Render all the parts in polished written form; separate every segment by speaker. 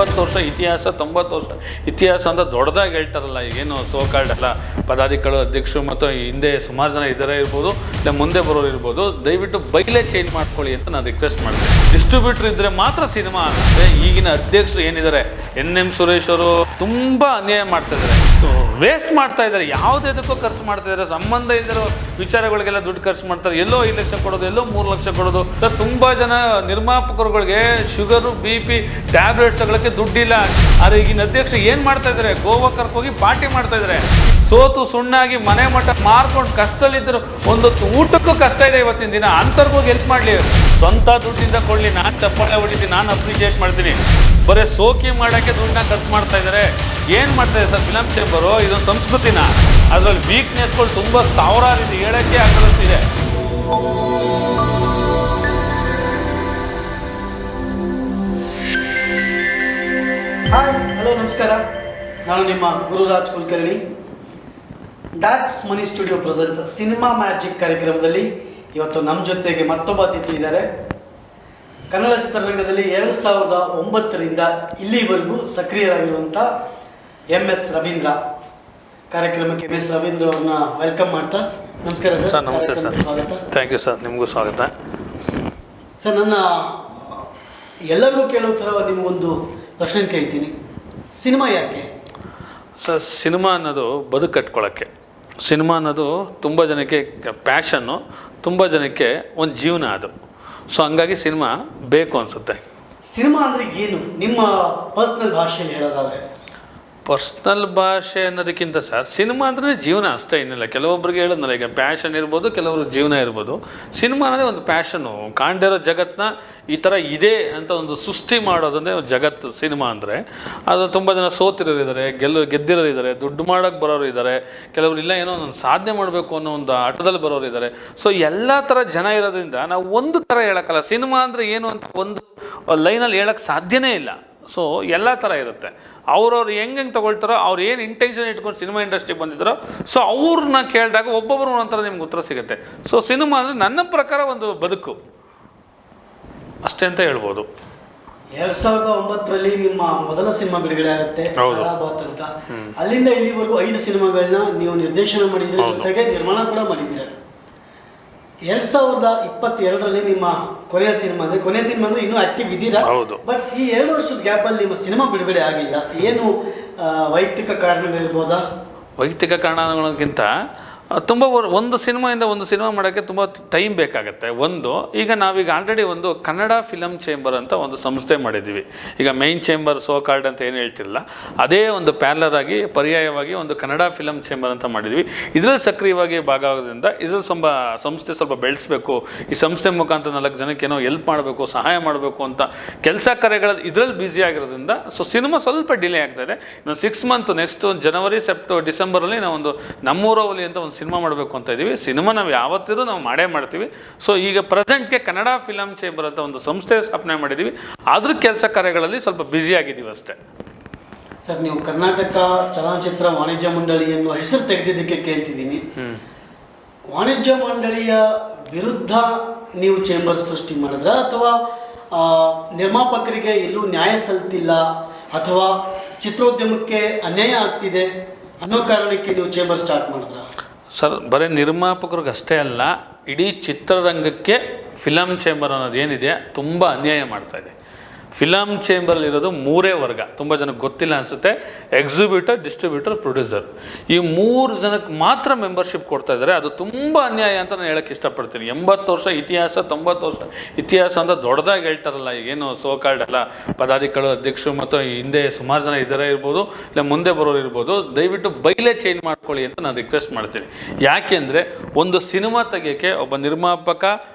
Speaker 1: 80 ವರ್ಷ ಇತಿಹಾಸ 90 ವರ್ಷ ಇತಿಹಾಸ ಅಂತ ದೊಡ್ಡದಾಗಿ ಹೇಳ್ತಾರಲ್ಲ, ಈಗೇನು ಸೋಕಾಲ್ಡ್ ಎಲ್ಲ ಪದಾಧಿಕಾರಿಗಳು ಅಧ್ಯಕ್ಷರು ಮತ್ತು ಹಿಂದೆ ಸುಮಾರು ಜನ ಇದ್ದಾರೆ ಇರ್ಬೋದು, ಇಲ್ಲ ಮುಂದೆ ಬರೋರು ಇರ್ಬೋದು, ದಯವಿಟ್ಟು ಬೈಲೇ ಚೇಂಜ್ ಮಾಡ್ಕೊಳ್ಳಿ ಅಂತ ನಾನು ರಿಕ್ವೆಸ್ಟ್ ಮಾಡ್ತೀನಿ. ಡಿಸ್ಟ್ರಿಬ್ಯೂಟರ್ ಇದ್ದರೆ ಮಾತ್ರ ಸಿನಿಮಾ ಅಂದರೆ ಈಗಿನ ಅಧ್ಯಕ್ಷರು ಏನಿದ್ದಾರೆ NM ಸುರೇಶ್ ಅವರು ತುಂಬ ಅನ್ಯಾಯ ಮಾಡ್ತಾ ಇದ್ದಾರೆ, ವೇಸ್ಟ್ ಮಾಡ್ತಾ ಇದ್ದಾರೆ, ಯಾವುದಕ್ಕೂ ಖರ್ಚು ಮಾಡ್ತಾ ಇದ್ದಾರೆ, ಸಂಬಂಧ ಇದ್ದಿರೋ ವಿಚಾರಗಳಿಗೆಲ್ಲ ದುಡ್ಡು ಖರ್ಚು ಮಾಡ್ತಾರೆ. ಎಲ್ಲೋ 5 ಲಕ್ಷ ಕೊಡೋದು, ಎಲ್ಲೋ 3 ಲಕ್ಷ ಕೊಡೋದು. ತುಂಬ ಜನ ನಿರ್ಮಾಪಕರುಗಳಿಗೆ ಶುಗರು BP ಟ್ಯಾಬ್ಲೆಟ್ಸ್ ತಗೊಳ್ಳೋಕ್ಕೆ ದುಡ್ಡಿಲ್ಲ. ಆದರೆ ಈಗಿನ ಅಧ್ಯಕ್ಷರು ಏನು ಮಾಡ್ತಾ ಇದ್ದಾರೆ, ಗೋವಾ ಕರ್ಕೋಗಿ ಪಾರ್ಟಿ ಮಾಡ್ತಾ ಇದ್ದಾರೆ. ಸೋತು ಸುಣ್ಣಾಗಿ ಮನೆ ಮಠ ಮಾರ್ಕೊಂಡು ಕಷ್ಟದಲ್ಲಿದ್ದರು, ಒಂದು ಊಟಕ್ಕೂ ಕಷ್ಟ ಇದೆ ಇವತ್ತಿನ ದಿನ. ಅಂಥವ್ರಿಗೋಗಿ ಹೆಲ್ಪ್ ಮಾಡಲಿ, ಸ್ವಂತ ದುಡ್ಡಿಂದ ಕೊಡಲಿ. ನಾನು ಚಪ್ಪಾಳೆ ಹೊಡಿತೀನಿ, ನಾನು ಅಪ್ರಿಷಿಯೇಟ್ ಮಾಡ್ತೀನಿ. ಬರೀ ಸೋಕಿ ಮಾಡೋಕ್ಕೆ ದುಡ್ಡನ್ನ ಖರ್ಚು ಮಾಡ್ತಾ ಇದ್ದಾರೆ. ಏನು ಮಾಡ್ತಾಯಿದೆ ಸರ್ ಫಿಲಮ್ ಚೇಂಬರು? ಇದೊಂದು ಸಂಸ್ಕೃತಿನ, ಅದರಲ್ಲಿ ವೀಕ್ನೆಸ್ಗಳು ತುಂಬ ಸಾವಿರಾರು ಇದೆ, ಹೇಳೋಕ್ಕೆ ಆಗದಷ್ಟಿದೆ.
Speaker 2: ಹಾಯ್, ಹಲೋ, ನಮಸ್ಕಾರ. ನಾನು ನಿಮ್ಮ Gururaj Kulkarni. That's money studio presence cinema magic ಕಾರ್ಯಕ್ರಮದಲ್ಲಿ ಇವತ್ತು ನಮ್ಮ ಜೊತೆಗೆ ಮತ್ತೊಬ್ಬ ಅತಿಥಿ ಇದ್ದಾರೆ. ಕನ್ನಡ ಚಿತ್ರರಂಗದಲ್ಲಿ 2009ರಿಂದ ಇಲ್ಲಿವರೆಗೂ ಸಕ್ರಿಯರಾಗಿರುವಂಥ MS ರವೀಂದ್ರ. ಕಾರ್ಯಕ್ರಮಕ್ಕೆ MS ರವೀಂದ್ರ ಅವ್ರನ್ನ ವೆಲ್ಕಮ್ ಮಾಡ್ತಾ. ನಮಸ್ಕಾರ
Speaker 1: ಸರ್. ನಮಸ್ತೆ ಸರ್,
Speaker 2: ಸ್ವಾಗತ.
Speaker 1: ಥ್ಯಾಂಕ್ ಯು ಸರ್, ನಿಮಗೂ ಸ್ವಾಗತ
Speaker 2: ಸರ್. ನನ್ನ ಎಲ್ಲರಿಗೂ ಕೇಳೋ ಥರ ನಿಮಗೊಂದು ಪ್ರಶ್ನೆ ಕೇಳ್ತೀನಿ. ಸಿನಿಮಾ ಯಾಕೆ
Speaker 1: ಸರ್? ಸಿನಿಮಾ ಅನ್ನೋದು ಬದುಕು ಕಟ್ಕೊಳ್ಳೋಕ್ಕೆ. ಸಿನಿಮಾ ಅನ್ನೋದು ತುಂಬ ಜನಕ್ಕೆ ಪ್ಯಾಷನ್ನು, ತುಂಬ ಜನಕ್ಕೆ ಒಂದು ಜೀವನ ಅದು. ಸೊ ಹಂಗಾಗಿ ಸಿನಿಮಾ ಬೇಕು ಅನಿಸುತ್ತೆ.
Speaker 2: ಸಿನಿಮಾ ಅಂದರೆ ಏನು ನಿಮ್ಮ ಪರ್ಸ್ನಲ್ ಭಾಷೆಯಲ್ಲಿ ಹೇಳೋದಾದರೆ?
Speaker 1: ಪರ್ಸ್ನಲ್ ಭಾಷೆ ಅನ್ನೋದಕ್ಕಿಂತ ಸರ್, ಸಿನಿಮಾ ಅಂದರೆ ಜೀವನ ಅಷ್ಟೇ, ಏನಿಲ್ಲ. ಕೆಲವೊಬ್ರಿಗೆ ಹೇಳೋದ್ನಲ್ಲ, ಈಗ ಪ್ಯಾಷನ್ ಇರ್ಬೋದು, ಕೆಲವರು ಜೀವನ ಇರ್ಬೋದು. ಸಿನಿಮಾ ಅನ್ನೋದೇ ಒಂದು ಪ್ಯಾಷನ್ನು. ಕಾಣದೇ ಇರೋ ಜಗತ್ತನ್ನ ಈ ಥರ ಇದೆ ಅಂತ ಒಂದು ಸೃಷ್ಟಿ ಮಾಡೋದನ್ನೇ ಜಗತ್ತು ಸಿನಿಮಾ ಅಂದರೆ. ಅದು ತುಂಬ ಜನ ಸೋತಿರೋರು ಇದ್ದಾರೆ, ಗೆದ್ದಿರೋರು ಇದ್ದಾರೆ, ದುಡ್ಡು ಮಾಡೋಕ್ಕೆ ಬರೋರು ಇದ್ದಾರೆ, ಕೆಲವರು ಇಲ್ಲ ಏನೋ ಒಂದು ಸಾಧನೆ ಮಾಡಬೇಕು ಅನ್ನೋ ಒಂದು ಆಟದಲ್ಲಿ ಬರೋರು ಇದ್ದಾರೆ. ಸೊ ಎಲ್ಲ ಥರ ಜನ ಇರೋದ್ರಿಂದ ನಾವು ಒಂದು ಥರ ಹೇಳೋಕ್ಕಲ್ಲ. ಸಿನಿಮಾ ಅಂದರೆ ಏನು ಅಂತ ಒಂದು ಲೈನಲ್ಲಿ ಹೇಳೋಕ್ಕೆ ಸಾಧ್ಯನೇ ಇಲ್ಲ. ಸೊ ಎಲ್ಲ ಥರ ಇರುತ್ತೆ. ಅವ್ರವ್ರು ಹೆಂಗೆ ತೊಗೊಳ್ತಾರೋ, ಅವ್ರು ಏನು ಇಂಟೆನ್ಷನ್ ಇಟ್ಕೊಂಡು ಸಿನಿಮಾ ಇಂಡಸ್ಟ್ರಿಗೆ ಬಂದಿದ್ದಾರೋ, ಸೊ ಅವ್ರನ್ನ ಕೇಳಿದಾಗ ಒಬ್ಬೊಬ್ಬರು ಒಂಥರ ನಿಮ್ಗೆ ಉತ್ತರ ಸಿಗುತ್ತೆ. ಸೊ ಸಿನಿಮಾ ಅಂದರೆ ನನ್ನ ಪ್ರಕಾರ ಒಂದು ಬದುಕು ಅಷ್ಟೇ ಅಂತ ಹೇಳ್ಬೋದು.
Speaker 2: 2009ರಲ್ಲಿ ನಿಮ್ಮ ಮೊದಲ ಸಿನಿಮಾ ಬಿಡುಗಡೆ ಆಗುತ್ತೆ, ಹೈದರಾಬಾದ್ ಅಂತ. ಅಲ್ಲಿಂದ ಇಲ್ಲಿವರೆಗೂ 5 ಸಿನಿಮಾಗಳನ್ನ ನೀವು ನಿರ್ದೇಶನ ಮಾಡಿದ್ದೀರ, ಜೊತೆಗೆ ನಿರ್ಮಾಣ ಕೂಡ ಮಾಡಿದ್ದೀರ. 2022ರಲ್ಲಿ ನಿಮ್ಮ ಕೊನೆಯ ಸಿನಿಮಾ ಅಂದ್ರೆ ಇನ್ನೂ ಆಕ್ಟಿವ್ ಇದ್ದೀರಾ. ಬಟ್ ಈ 2 ವರ್ಷದ ಗ್ಯಾಪಲ್ಲಿ ನಿಮ್ಮ ಸಿನಿಮಾ ಬಿಡುಗಡೆ ಆಗಿಲ್ಲ. ಏನು ವೈಯಕ್ತಿಕ ಕಾರಣಗಳಿರ್ಬೋದಾ?
Speaker 1: ವೈಯಕ್ತಿಕ ಕಾರಣಗಳಿಗಿಂತ ತುಂಬ ಒಂದು ಸಿನಿಮಾಯಿಂದ ಒಂದು ಸಿನಿಮಾ ಮಾಡೋಕ್ಕೆ ತುಂಬ ಟೈಮ್ ಬೇಕಾಗುತ್ತೆ. ಈಗ ನಾವೀಗ ಆಲ್ರೆಡಿ ಒಂದು ಕನ್ನಡ ಫಿಲಮ್ ಚೇಂಬರ್ ಅಂತ ಒಂದು ಸಂಸ್ಥೆ ಮಾಡಿದ್ದೀವಿ. ಈಗ ಮೈನ್ ಚೇಂಬರ್ ಸೋಕಾಲ್ಡ್ ಅಂತ ಏನು ಹೇಳ್ತಿರಲ್ಲ, ಅದೇ ಒಂದು ಪ್ಯಾರಲರ್ ಆಗಿ ಪರ್ಯಾಯವಾಗಿ ಒಂದು ಕನ್ನಡ ಫಿಲಮ್ ಚೇಂಬರ್ ಅಂತ ಮಾಡಿದ್ವಿ. ಇದರಲ್ಲಿ ಸಕ್ರಿಯವಾಗಿ ಭಾಗ ಆಗೋದ್ರಿಂದ ಇದ್ರಲ್ಲಿ ಸಂಸ್ಥೆ ಸ್ವಲ್ಪ ಬೆಳೆಸಬೇಕು, ಈ ಸಂಸ್ಥೆ ಮುಖಾಂತರ 4 ಜನಕ್ಕೆ ಏನೋ ಹೆಲ್ಪ್ ಮಾಡಬೇಕು, ಸಹಾಯ ಮಾಡಬೇಕು ಅಂತ ಕೆಲಸ ಕಾರ್ಯಗಳಲ್ಲಿ ಇದರಲ್ಲಿ ಬ್ಯುಸಿ ಆಗಿರೋದ್ರಿಂದ ಸೊ ಸಿನಿಮಾ ಸ್ವಲ್ಪ ಡಿಲೇ ಆಗ್ತಾಯಿದೆ. ಇನ್ನು 6 ಮಂತ್ ನೆಕ್ಸ್ಟ್ ಜನವರಿ ಡಿಸೆಂಬರಲ್ಲಿ ನಾವೊಂದು ನಮ್ಮೂರವಲಿ ಅಂತ ಒಂದು ಸಿನಿಮಾ ಮಾಡಬೇಕು ಅಂತ ಇದ್ದೀವಿ. ಸಿನಿಮಾ ನಾವು ಯಾವತ್ತಿದ್ರೂ ನಾವು ಮಾಡೇ ಮಾಡ್ತೀವಿ. ಸೊ ಈಗ ಪ್ರೆಸೆಂಟ್ಗೆ ಕನ್ನಡ ಫಿಲಮ್ ಚೇಂಬರ್ ಅಂತ ಒಂದು ಸಂಸ್ಥೆ ಸ್ಥಾಪನೆ ಮಾಡಿದ್ದೀವಿ. ಅದ್ರ ಕೆಲಸ ಕಾರ್ಯಗಳಲ್ಲಿ ಸ್ವಲ್ಪ ಬ್ಯುಸಿ ಆಗಿದ್ದೀವಿ ಅಷ್ಟೇ.
Speaker 2: ಸರ್, ನೀವು ಕರ್ನಾಟಕ ಚಲನಚಿತ್ರ ವಾಣಿಜ್ಯ ಮಂಡಳಿಯನ್ನು ಹೆಸರು ತೆಗೆದಿದ್ದಕ್ಕೆ ಕೇಳ್ತಿದ್ದೀನಿ. ವಾಣಿಜ್ಯ ಮಂಡಳಿಯ ವಿರುದ್ಧ ನೀವು ಚೇಂಬರ್ ಸೃಷ್ಟಿ ಮಾಡಿದ್ರ, ಅಥವಾ ನಿರ್ಮಾಪಕರಿಗೆ ಎಲ್ಲೂ ನ್ಯಾಯ ಸಲ್ತಿಲ್ಲ, ಅಥವಾ ಚಿತ್ರೋದ್ಯಮಕ್ಕೆ ಅನ್ಯಾಯ ಆಗ್ತಿದೆ ಅನ್ನೋ ಕಾರಣಕ್ಕೆ ನೀವು ಚೇಂಬರ್ ಸ್ಟಾರ್ಟ್ ಮಾಡಿದ್ರ?
Speaker 1: ಸರ್, ಬರೀ ನಿರ್ಮಾಪಕರಿಗೆ ಅಷ್ಟೇ ಅಲ್ಲ, ಇಡೀ ಚಿತ್ರರಂಗಕ್ಕೆ ಫಿಲಮ್ ಚೇಂಬರ್ ಅನ್ನೋದು ಏನಿದೆ ತುಂಬ ಅನ್ಯಾಯ ಮಾಡ್ತಾಯಿದೆ. ಫಿಲಮ್ ಚೇಂಬರಲ್ಲಿರೋದು 3 ವರ್ಗ, ತುಂಬ ಜನಕ್ಕೆ ಗೊತ್ತಿಲ್ಲ ಅನಿಸುತ್ತೆ. ಎಕ್ಸಿಬ್ಯೂಟರ್, ಡಿಸ್ಟ್ರಿಬ್ಯೂಟರ್, ಪ್ರೊಡ್ಯೂಸರ್. ಈ 3 ಜನಕ್ಕೆ ಮಾತ್ರ ಮೆಂಬರ್ಶಿಪ್ ಕೊಡ್ತಾ ಇದ್ದಾರೆ. ಅದು ತುಂಬ ಅನ್ಯಾಯ ಅಂತ ನಾನು ಹೇಳೋಕ್ಕೆ ಇಷ್ಟಪಡ್ತೀನಿ. 80 ವರ್ಷ ಇತಿಹಾಸ 90 ವರ್ಷ ಇತಿಹಾಸ ಅಂತ ದೊಡ್ಡದಾಗಿ ಹೇಳ್ತಾರಲ್ಲ, ಈಗೇನು ಸೋಕಾಲ್ಡ್ ಎಲ್ಲ ಪದಾಧಿಕಾರಿಗಳು ಅಧ್ಯಕ್ಷರು ಮತ್ತು ಹಿಂದೆ ಸುಮಾರು ಜನ ಇದ್ದಾರೆ ಇರ್ಬೋದು, ಇಲ್ಲ ಮುಂದೆ ಬರೋರು ಇರ್ಬೋದು, ದಯವಿಟ್ಟು ಬೈಲೇ ಚೇಂಜ್ ಮಾಡ್ಕೊಳ್ಳಿ ಅಂತ ನಾನು ರಿಕ್ವೆಸ್ಟ್ ಮಾಡ್ತೀನಿ. ಯಾಕೆಂದರೆ ಒಂದು ಸಿನಿಮಾ ತೆಗೆಯೋಕ್ಕೆ ಒಬ್ಬ ನಿರ್ಮಾಪಕ,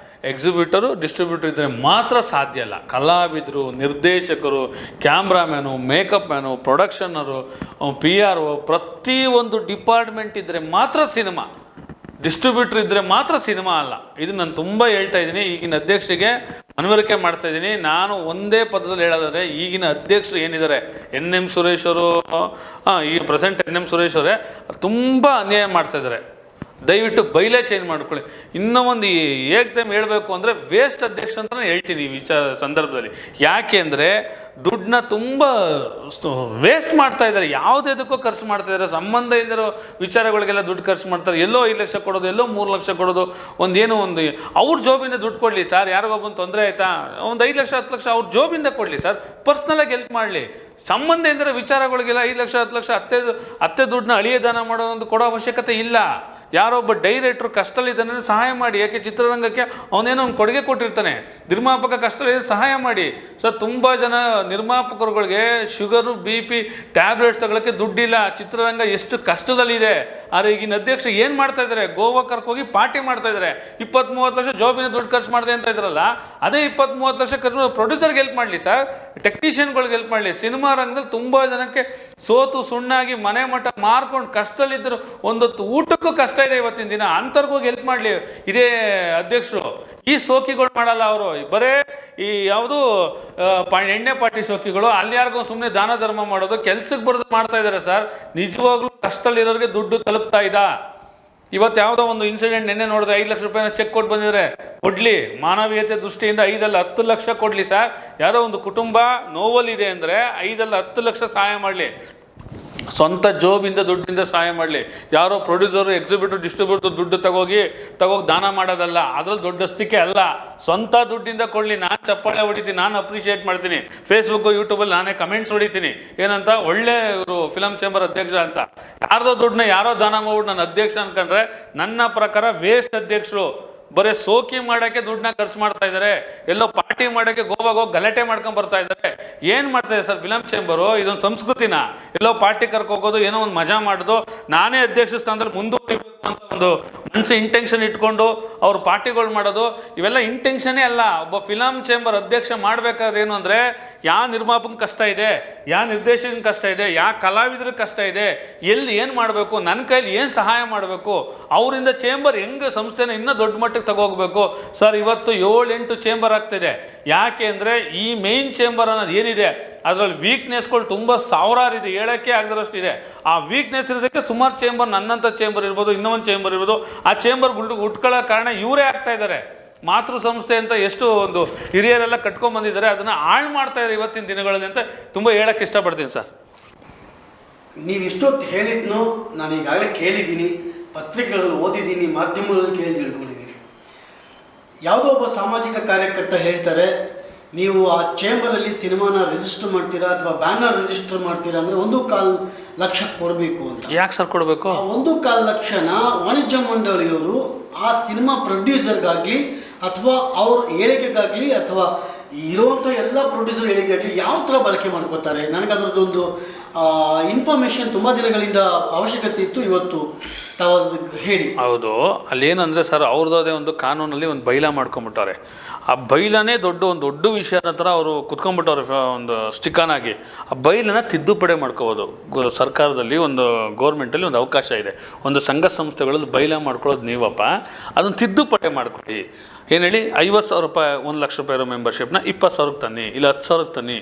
Speaker 1: ಎಕ್ಸಿಬ್ಯೂಟರು, ಡಿಸ್ಟ್ರಿಬ್ಯೂಟರ್ ಇದ್ದರೆ ಮಾತ್ರ ಸಾಧ್ಯ ಅಲ್ಲ. ಕಲಾವಿದರು, ನಿರ್ದೇಶಕರು, ಕ್ಯಾಮ್ರಾಮ್ಯಾನು, ಮೇಕಪ್ ಮ್ಯಾನು, ಪ್ರೊಡಕ್ಷನರು, PR, ಪ್ರತಿಯೊಂದು ಡಿಪಾರ್ಟ್ಮೆಂಟ್ ಇದ್ದರೆ ಮಾತ್ರ ಸಿನಿಮಾ. ಡಿಸ್ಟ್ರಿಬ್ಯೂಟರ್ ಇದ್ದರೆ ಮಾತ್ರ ಸಿನಿಮಾ ಅಲ್ಲ. ಇದು ನಾನು ತುಂಬ ಹೇಳ್ತಾ ಇದ್ದೀನಿ. ಈಗಿನ ಅಧ್ಯಕ್ಷರಿಗೆ ಮನವರಿಕೆ ಮಾಡ್ತಾ ಇದ್ದೀನಿ. ನಾನು ಒಂದೇ ಪದದಲ್ಲಿ ಹೇಳೋದಾದರೆ, ಈಗಿನ ಅಧ್ಯಕ್ಷರು ಏನಿದ್ದಾರೆ NM ಸುರೇಶ್ ಅವರು, ಈಗ ಪ್ರೆಸೆಂಟ್ NM ಸುರೇಶ್ ಅವರೇ ತುಂಬ ಅನ್ಯಾಯ ಮಾಡ್ತಾಯಿದ್ದಾರೆ. ದಯವಿಟ್ಟು ಬೈಲೇ ಚೇಂಜ್ ಮಾಡ್ಕೊಳ್ಳಿ. ಇನ್ನೂ ಒಂದು ಏಕ್ದಮ್ ಹೇಳಬೇಕು ಅಂದರೆ ವೇಸ್ಟ್ ಅಧ್ಯಕ್ಷ ಅಂತಲೇ ಹೇಳ್ತೀನಿ ಈ ಸಂದರ್ಭದಲ್ಲಿ. ಯಾಕೆ ಅಂದರೆ ದುಡ್ಡನ್ನ ತುಂಬ ವೇಸ್ಟ್ ಮಾಡ್ತಾ ಇದ್ದಾರೆ, ಯಾವುದಕ್ಕೂ ಖರ್ಚು ಮಾಡ್ತಾ ಇದ್ದಾರೆ, ಸಂಬಂಧ ಇಲ್ಲದಿರೋ ವಿಚಾರಗಳಿಗೆಲ್ಲ ದುಡ್ಡು ಖರ್ಚು ಮಾಡ್ತಾರೆ. ಎಲ್ಲೋ 5 ಲಕ್ಷ ಕೊಡೋದು, ಎಲ್ಲೋ 3 ಲಕ್ಷ ಕೊಡೋದು, ಒಂದು ಅವ್ರ ಜಾಬಿಂದ ದುಡ್ಡು ಕೊಡಲಿ ಸರ್. ಯಾರಿಗೊಬ್ಬನು ತೊಂದರೆ ಆಯಿತಾ, ಒಂದು 5 ಲಕ್ಷ 10 ಲಕ್ಷ ಅವ್ರ ಜಾಬಿಂದ ಕೊಡಲಿ ಸರ್, ಪರ್ಸ್ನಲಾಗಿ ಹೆಲ್ಪ್ ಮಾಡಲಿ. ಸಂಬಂಧ ಇಲ್ಲದಿರೋ ವಿಚಾರಗಳಿಗೆಲ್ಲ 5 ಲಕ್ಷ 10 ಲಕ್ಷ ಅತ್ತೆ ದುಡ್ಡನ್ನ ಅಳಿಯ ದಾನ ಕೊಡೋ ಅವಶ್ಯಕತೆ ಇಲ್ಲ. ಯಾರೊಬ್ಬ ಡೈರೆಕ್ಟ್ರು ಕಷ್ಟದಲ್ಲಿದ್ದಾನೆ ಸಹಾಯ ಮಾಡಿ. ಯಾಕೆ ಚಿತ್ರರಂಗಕ್ಕೆ ಅವನೇನೋ ಒಂದು ಕೊಡುಗೆ ಕೊಟ್ಟಿರ್ತಾನೆ, ನಿರ್ಮಾಪಕ ಕಷ್ಟದಲ್ಲಿ ಸಹಾಯ ಮಾಡಿ. ಸೊ ತುಂಬ ಜನ ನಿರ್ಮಾಪಕರುಗಳಿಗೆ ಶುಗರು BP ಟ್ಯಾಬ್ಲೆಟ್ಸ್ ತಗೊಳ್ಳೋಕ್ಕೆ ದುಡ್ಡಿಲ್ಲ. ಚಿತ್ರರಂಗ ಎಷ್ಟು ಕಷ್ಟದಲ್ಲಿದೆ. ಆದರೆ ಈಗಿನ ಅಧ್ಯಕ್ಷ ಏನು ಮಾಡ್ತಾ ಇದ್ದಾರೆ, ಗೋವಾ ಕರ್ಕೋಗಿ ಪಾರ್ಟಿ ಮಾಡ್ತಾ ಇದ್ದಾರೆ. 20-30 ಲಕ್ಷ ಜಾಬಿನ ದುಡ್ಡು ಖರ್ಚು ಮಾಡಿದೆ ಅಂತ ಇದ್ರಲ್ಲ, ಅದೇ 20-30 ಲಕ್ಷ ಖರ್ಚು ಪ್ರೊಡ್ಯೂಸರ್ಗೆ ಹೆಲ್ಪ್ ಮಾಡಲಿ ಸರ್, ಟೆಕ್ನಿಷಿಯನ್ಗಳಿಗೆ ಹೆಲ್ಪ್ ಮಾಡಲಿ. ಸಿನಿಮಾ ರಂಗದಲ್ಲಿ ತುಂಬ ಜನಕ್ಕೆ ಸೋತು ಸುಣ್ಣಾಗಿ ಮನೆ ಮಠ ಮಾರ್ಕೊಂಡು ಕಷ್ಟದಲ್ಲಿದ್ದರು, ಒಂದೊತ್ತು ಊಟಕ್ಕೂ ಕಷ್ಟ ಇದೆ ಇವತ್ತಿನ ದಿನ. ಅಂತರ್ಗೋಗಿ ಹೆಲ್ಪ್ ಮಾಡಲಿ ಇದೇ ಅಧ್ಯಕ್ಷರು. ಈ ಸೋಕಿಗಳು ಮಾಡಲ್ಲ ಅವರು, ಬರೇ ಈ ಯಾವುದು ಎಣ್ಣೆ ಪಾರ್ಟಿ ಸೋಕಿಗಳು, ಅಲ್ಲಿ ಯಾರಿಗೂ ಸುಮ್ಮನೆ ದಾನ ಧರ್ಮ ಮಾಡೋದು, ಕೆಲ್ಸಕ್ಕೆ ಬರೋದು ಮಾಡ್ತಾ ಇದ್ದಾರೆ ಸರ್. ನಿಜವಾಗ್ಲೂ ಕಷ್ಟದಲ್ಲಿರೋರಿಗೆ ದುಡ್ಡು ತಲುಪ್ತಾ ಇದ್ದ. ಇವತ್ತು ಯಾವುದೋ ಒಂದು ಇನ್ಸಿಡೆಂಟ್ ನಿನ್ನೆ ನೋಡಿದ್ರೆ 5 ಲಕ್ಷ ರೂಪಾಯಿನ ಚೆಕ್ ಕೊಟ್ಟು ಬಂದಿದ್ದಾರೆ, ಕೊಡ್ಲಿ. ಮಾನವೀಯತೆ ದೃಷ್ಟಿಯಿಂದ 5 ಅಲ್ಲ 10 ಲಕ್ಷ ಕೊಡ್ಲಿ ಸರ್. ಯಾರೋ ಒಂದು ಕುಟುಂಬ ನೋವಲ್ಲಿದೆ ಅಂದರೆ 5 ಅಲ್ಲ 10 ಲಕ್ಷ ಸಹಾಯ ಮಾಡಲಿ, ಸ್ವಂತ ಜೋಬಿಂದ ದುಡ್ಡಿಂದ ಸಹಾಯ ಮಾಡಲಿ. ಯಾರೋ ಪ್ರೊಡ್ಯೂಸರು ಎಕ್ಸಿಬಿಟರ್ ಡಿಸ್ಟ್ರಿಬ್ಯೂಟರ್ ದುಡ್ಡು ತಗೋಗಿ ದಾನ ಮಾಡೋದಲ್ಲ, ಅದ್ರಲ್ಲಿ ದೊಡ್ಡಸ್ತಿಕೆ ಅಲ್ಲ. ಸ್ವಂತ ದುಡ್ಡಿಂದ ಕೊಡಲಿ. ನಾನು ಚಪ್ಪಾಳೆ ಹೊಡಿತೀನಿ, ನಾನು ಅಪ್ರಿಷಿಯೇಟ್ ಮಾಡ್ತೀನಿ, ಫೇಸ್ಬುಕ್ಕು ಯೂಟ್ಯೂಬಲ್ಲಿ ನಾನೇ ಕಮೆಂಟ್ಸ್ ಹೊಡಿತೀನಿ, ಏನಂತ ಒಳ್ಳೆ ಇವರು ಫಿಲಮ್ ಚೇಂಬರ್ ಅಧ್ಯಕ್ಷ ಅಂತ. ಯಾರ್ದೋ ದುಡ್ಡನ್ನ ಯಾರೋ ದಾನ ಮಾಡ್ಬಿಟ್ಟು ನಾನು ಅಧ್ಯಕ್ಷ ಅನ್ಕೊಂಡ್ರೆ ನನ್ನ ಪ್ರಕಾರ ವೇಸ್ಟ್ ಅಧ್ಯಕ್ಷರು. ಬರೀ ಸೋಕಿ ಮಾಡೋಕ್ಕೆ ದುಡ್ಡನ್ನ ಖರ್ಚು ಮಾಡ್ತಾ ಇದ್ದಾರೆ, ಎಲ್ಲೋ ಪಾರ್ಟಿ ಮಾಡೋಕ್ಕೆ ಗೋವಾಗ ಹೋಗಿ ಗಲಾಟೆ ಮಾಡ್ಕೊಂಡು ಬರ್ತಾ ಇದ್ದಾರೆ. ಏನು ಮಾಡ್ತಾ ಇದೆ ಸರ್ ಫಿಲಮ್ ಚೇಂಬರು? ಇದೊಂದು ಸಂಸ್ಕೃತಿನ? ಎಲ್ಲೋ ಪಾರ್ಟಿ ಕರ್ಕೋಗೋದು, ಏನೋ ಒಂದು ಮಜಾ ಮಾಡೋದು, ನಾನೇ ಅಧ್ಯಕ್ಷ ಸ್ಥಾನದಲ್ಲಿ ಮುಂದುವರಿಬೇಕು ಅಂತ ಒಂದು ಮನಸ್ಸು ಇಂಟೆನ್ಷನ್ ಇಟ್ಕೊಂಡು ಅವ್ರು ಪಾರ್ಟಿಗಳು ಮಾಡೋದು, ಇವೆಲ್ಲ ಇಂಟೆನ್ಷನ್ನೇ ಅಲ್ಲ. ಒಬ್ಬ ಫಿಲಮ್ ಚೇಂಬರ್ ಅಧ್ಯಕ್ಷ ಮಾಡಬೇಕಾದ್ರೆ ಏನು ಅಂದರೆ, ಯಾವ ನಿರ್ಮಾಪಕನ ಕಷ್ಟ ಇದೆ, ಯಾವ ನಿರ್ದೇಶಕನ ಕಷ್ಟ ಇದೆ, ಯಾವ ಕಲಾವಿದ್ರ ಕಷ್ಟ ಇದೆ, ಎಲ್ಲಿ ಏನು ಮಾಡಬೇಕು, ನನ್ನ ಕೈಲಿ ಏನು ಸಹಾಯ ಮಾಡಬೇಕು, ಅವರಿಂದ ಚೇಂಬರ್ ಹೆಂಗೆ ಸಂಸ್ಥೆನ ಇನ್ನೂ ದೊಡ್ಡ ಮಟ್ಟಕ್ಕೆ ತಗೋಗ್ಬೇಕು ಸರ್. ಇವತ್ತು 7-8 ಚೇಂಬರ್ ಆಗ್ತಿದೆ. ಯಾಕೆ ಅಂದರೆ ಈ ಮೇನ್ ಚೇಂಬರ್ ಅನ್ನೋದು ಏನಿದೆ ಅದರಲ್ಲಿ ವೀಕ್ನೆಸ್ಗಳು ತುಂಬ ಸಾವಿರಾರು ಇದೆ, ಹೇಳೋಕ್ಕೆ ಆಗದಷ್ಟು ಇದೆ. ಆ ವೀಕ್ನೆಸ್ ಇರೋದಕ್ಕೆ ಸುಮಾರು ಚೇಂಬರ್, ನನ್ನಂಥ ಚೇಂಬರ್ ಇರ್ಬೋದು, ಇನ್ನೊಂದು ಚೇಂಬರ್ ಇರ್ಬೋದು, ಆ ಚೇಂಬರ್ ಉಟ್ಕೊಳ್ಳೋ ಕಾರಣ ಇವರೇ ಆಗ್ತಾ ಇದ್ದಾರೆ. ಮಾತೃ ಸಂಸ್ಥೆ ಅಂತ ಎಷ್ಟು ಒಂದು ಹಿರಿಯರೆಲ್ಲ ಕಟ್ಕೊಂಡ್ಬಂದಿದ್ದಾರೆ, ಅದನ್ನು ಹಾಳು ಮಾಡ್ತಾ ಇದ್ದಾರೆ ಇವತ್ತಿನ ದಿನಗಳಲ್ಲಿ ಅಂತ ತುಂಬ ಹೇಳೋಕ್ಕೆ ಇಷ್ಟಪಡ್ತೀನಿ ಸರ್.
Speaker 2: ನೀವು ಇಷ್ಟೊತ್ತು ಹೇಳಿದ್ನು ನಾನು ಈಗಾಗಲೇ ಕೇಳಿದ್ದೀನಿ, ಪತ್ರಿಕೆಗಳಲ್ಲಿ ಓದಿದ್ದೀನಿ, ಮಾಧ್ಯಮಗಳಲ್ಲಿ ಕೇಳಿ ತಿಳ್ಕೊಂಡಿದ್ದೀನಿ. ಯಾವುದೋ ಒಬ್ಬ ಸಾಮಾಜಿಕ ಕಾರ್ಯಕರ್ತ ಹೇಳ್ತಾರೆ, ನೀವು ಆ ಚೇಂಬರಲ್ಲಿ ಸಿನಿಮಾನ ರಿಜಿಸ್ಟರ್ ಮಾಡ್ತೀರಾ ಅಥವಾ ಬ್ಯಾನರ್ ರಿಜಿಸ್ಟರ್ ಮಾಡ್ತೀರಾ ಅಂದರೆ 1.25 ಲಕ್ಷ ಕೊಡಬೇಕು ಅಂತ.
Speaker 1: ಯಾಕೆ ಸರ್ ಕೊಡಬೇಕು?
Speaker 2: 1.25 ಲಕ್ಷನ ವಾಣಿಜ್ಯ ಮಂಡಳಿಯವರು ಆ ಸಿನಿಮಾ ಪ್ರೊಡ್ಯೂಸರ್ಗಾಗಲಿ ಅಥವಾ ಅವ್ರ ಹೇಳಿಕೆಗಾಗಲಿ ಅಥವಾ ಇರುವಂಥ ಎಲ್ಲ ಪ್ರೊಡ್ಯೂಸರ್ ಹೇಳಿಕೆಗಾಗಲಿ ಯಾವ ಥರ ಬಳಕೆ ಮಾಡ್ಕೋತಾರೆ? ನನಗೆ ಅದರದ್ದೊಂದು ಇನ್ಫಾರ್ಮೇಷನ್ ತುಂಬ ದಿನಗಳಿಂದ ಅವಶ್ಯಕತೆ ಇತ್ತು, ಇವತ್ತು ತಾವು ಹೇಳಿ.
Speaker 1: ಹೌದು, ಅಲ್ಲೇನಂದರೆ ಸರ್ ಅವ್ರದ್ದೇ ಒಂದು ಕಾನೂನಲ್ಲಿ ಒಂದು ಬೈಲಾ ಮಾಡ್ಕೊಂಬಿಟ್ಟವ್ರೆ. ಆ ಬೈಲನೇ ದೊಡ್ಡ ವಿಷಯ ಥರ ಅವರು ಕುತ್ಕೊಂಡ್ಬಿಟ್ಟವ್ರೆ ಒಂದು ಸ್ಟಿಕನಾಗಿ. ಆ ಬೈಲನ್ನು ತಿದ್ದುಪಡಿ ಮಾಡ್ಕೋಬೋದು. ಸರ್ಕಾರದಲ್ಲಿ ಒಂದು ಗೌರ್ಮೆಂಟಲ್ಲಿ ಒಂದು ಅವಕಾಶ ಇದೆ. ಒಂದು ಸಂಘ ಸಂಸ್ಥೆಗಳಲ್ಲಿ ಬೈಲಾ ಮಾಡ್ಕೊಳ್ಳೋದು ನೀವಪ್ಪ, ಅದನ್ನು ತಿದ್ದುಪಡಿ ಮಾಡ್ಕೊಳ್ಳಿ. ಏನು ಹೇಳಿ, 50,000 ರೂಪಾಯಿ 1 ಲಕ್ಷ ರೂಪಾಯಿ ಇರೋ ಮೆಂಬರ್ಶಿಪ್ನ 20,000ಕ್ಕೆ ತನ್ನಿ, ಇಲ್ಲ 10,000ಕ್ಕೆ ತನ್ನಿ.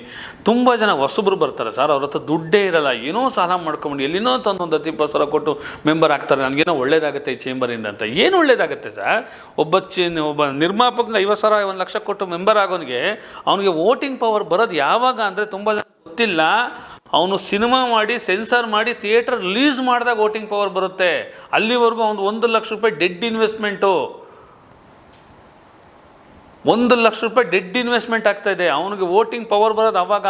Speaker 1: ತುಂಬ ಜನ ಹೊಸಬ್ರು ಬರ್ತಾರೆ ಸರ್, ಅವ್ರ ಹತ್ರ ದುಡ್ಡೇ ಇರಲ್ಲ, ಏನೋ ಸಾಲ ಮಾಡ್ಕೊಂಡು ಎಲ್ಲಿನೋ ತಂದು ಒಂದು 10-20,000 ಕೊಟ್ಟು ಮೆಂಬರ್ ಆಗ್ತಾರೆ. ನನಗೇನೋ ಒಳ್ಳೇದಾಗುತ್ತೆ ಈ ಚೇಂಬರಿಂದ ಅಂತ. ಏನು ಒಳ್ಳೇದಾಗುತ್ತೆ ಸರ್? ಒಬ್ಬ ನಿರ್ಮಾಪಕನಿಗೆ 50,000 1 ಲಕ್ಷ ಕೊಟ್ಟು ಮೆಂಬರ್ ಆಗೋನಿಗೆ ಅವನಿಗೆ ವೋಟಿಂಗ್ ಪವರ್ ಬರೋದು ಯಾವಾಗ ಅಂದರೆ ತುಂಬ ಜನ ಗೊತ್ತಿಲ್ಲ. ಅವನು ಸಿನಿಮಾ ಮಾಡಿ ಸೆನ್ಸಾರ್ ಮಾಡಿ ಥಿಯೇಟರ್ ರಿಲೀಸ್ ಮಾಡಿದಾಗ ವೋಟಿಂಗ್ ಪವರ್ ಬರುತ್ತೆ. ಅಲ್ಲಿವರೆಗೂ ಅವನು 1 ಲಕ್ಷ ರೂಪಾಯಿ ಡೆಡ್ ಇನ್ವೆಸ್ಟ್ಮೆಂಟು, 1 ಲಕ್ಷ ರೂಪಾಯಿ ಡೆಡ್ ಇನ್ವೆಸ್ಟ್ಮೆಂಟ್ ಆಗ್ತಾಯಿದೆ. ಅವನಿಗೆ ವೋಟಿಂಗ್ ಪವರ್ ಬರೋದು ಅವಾಗ.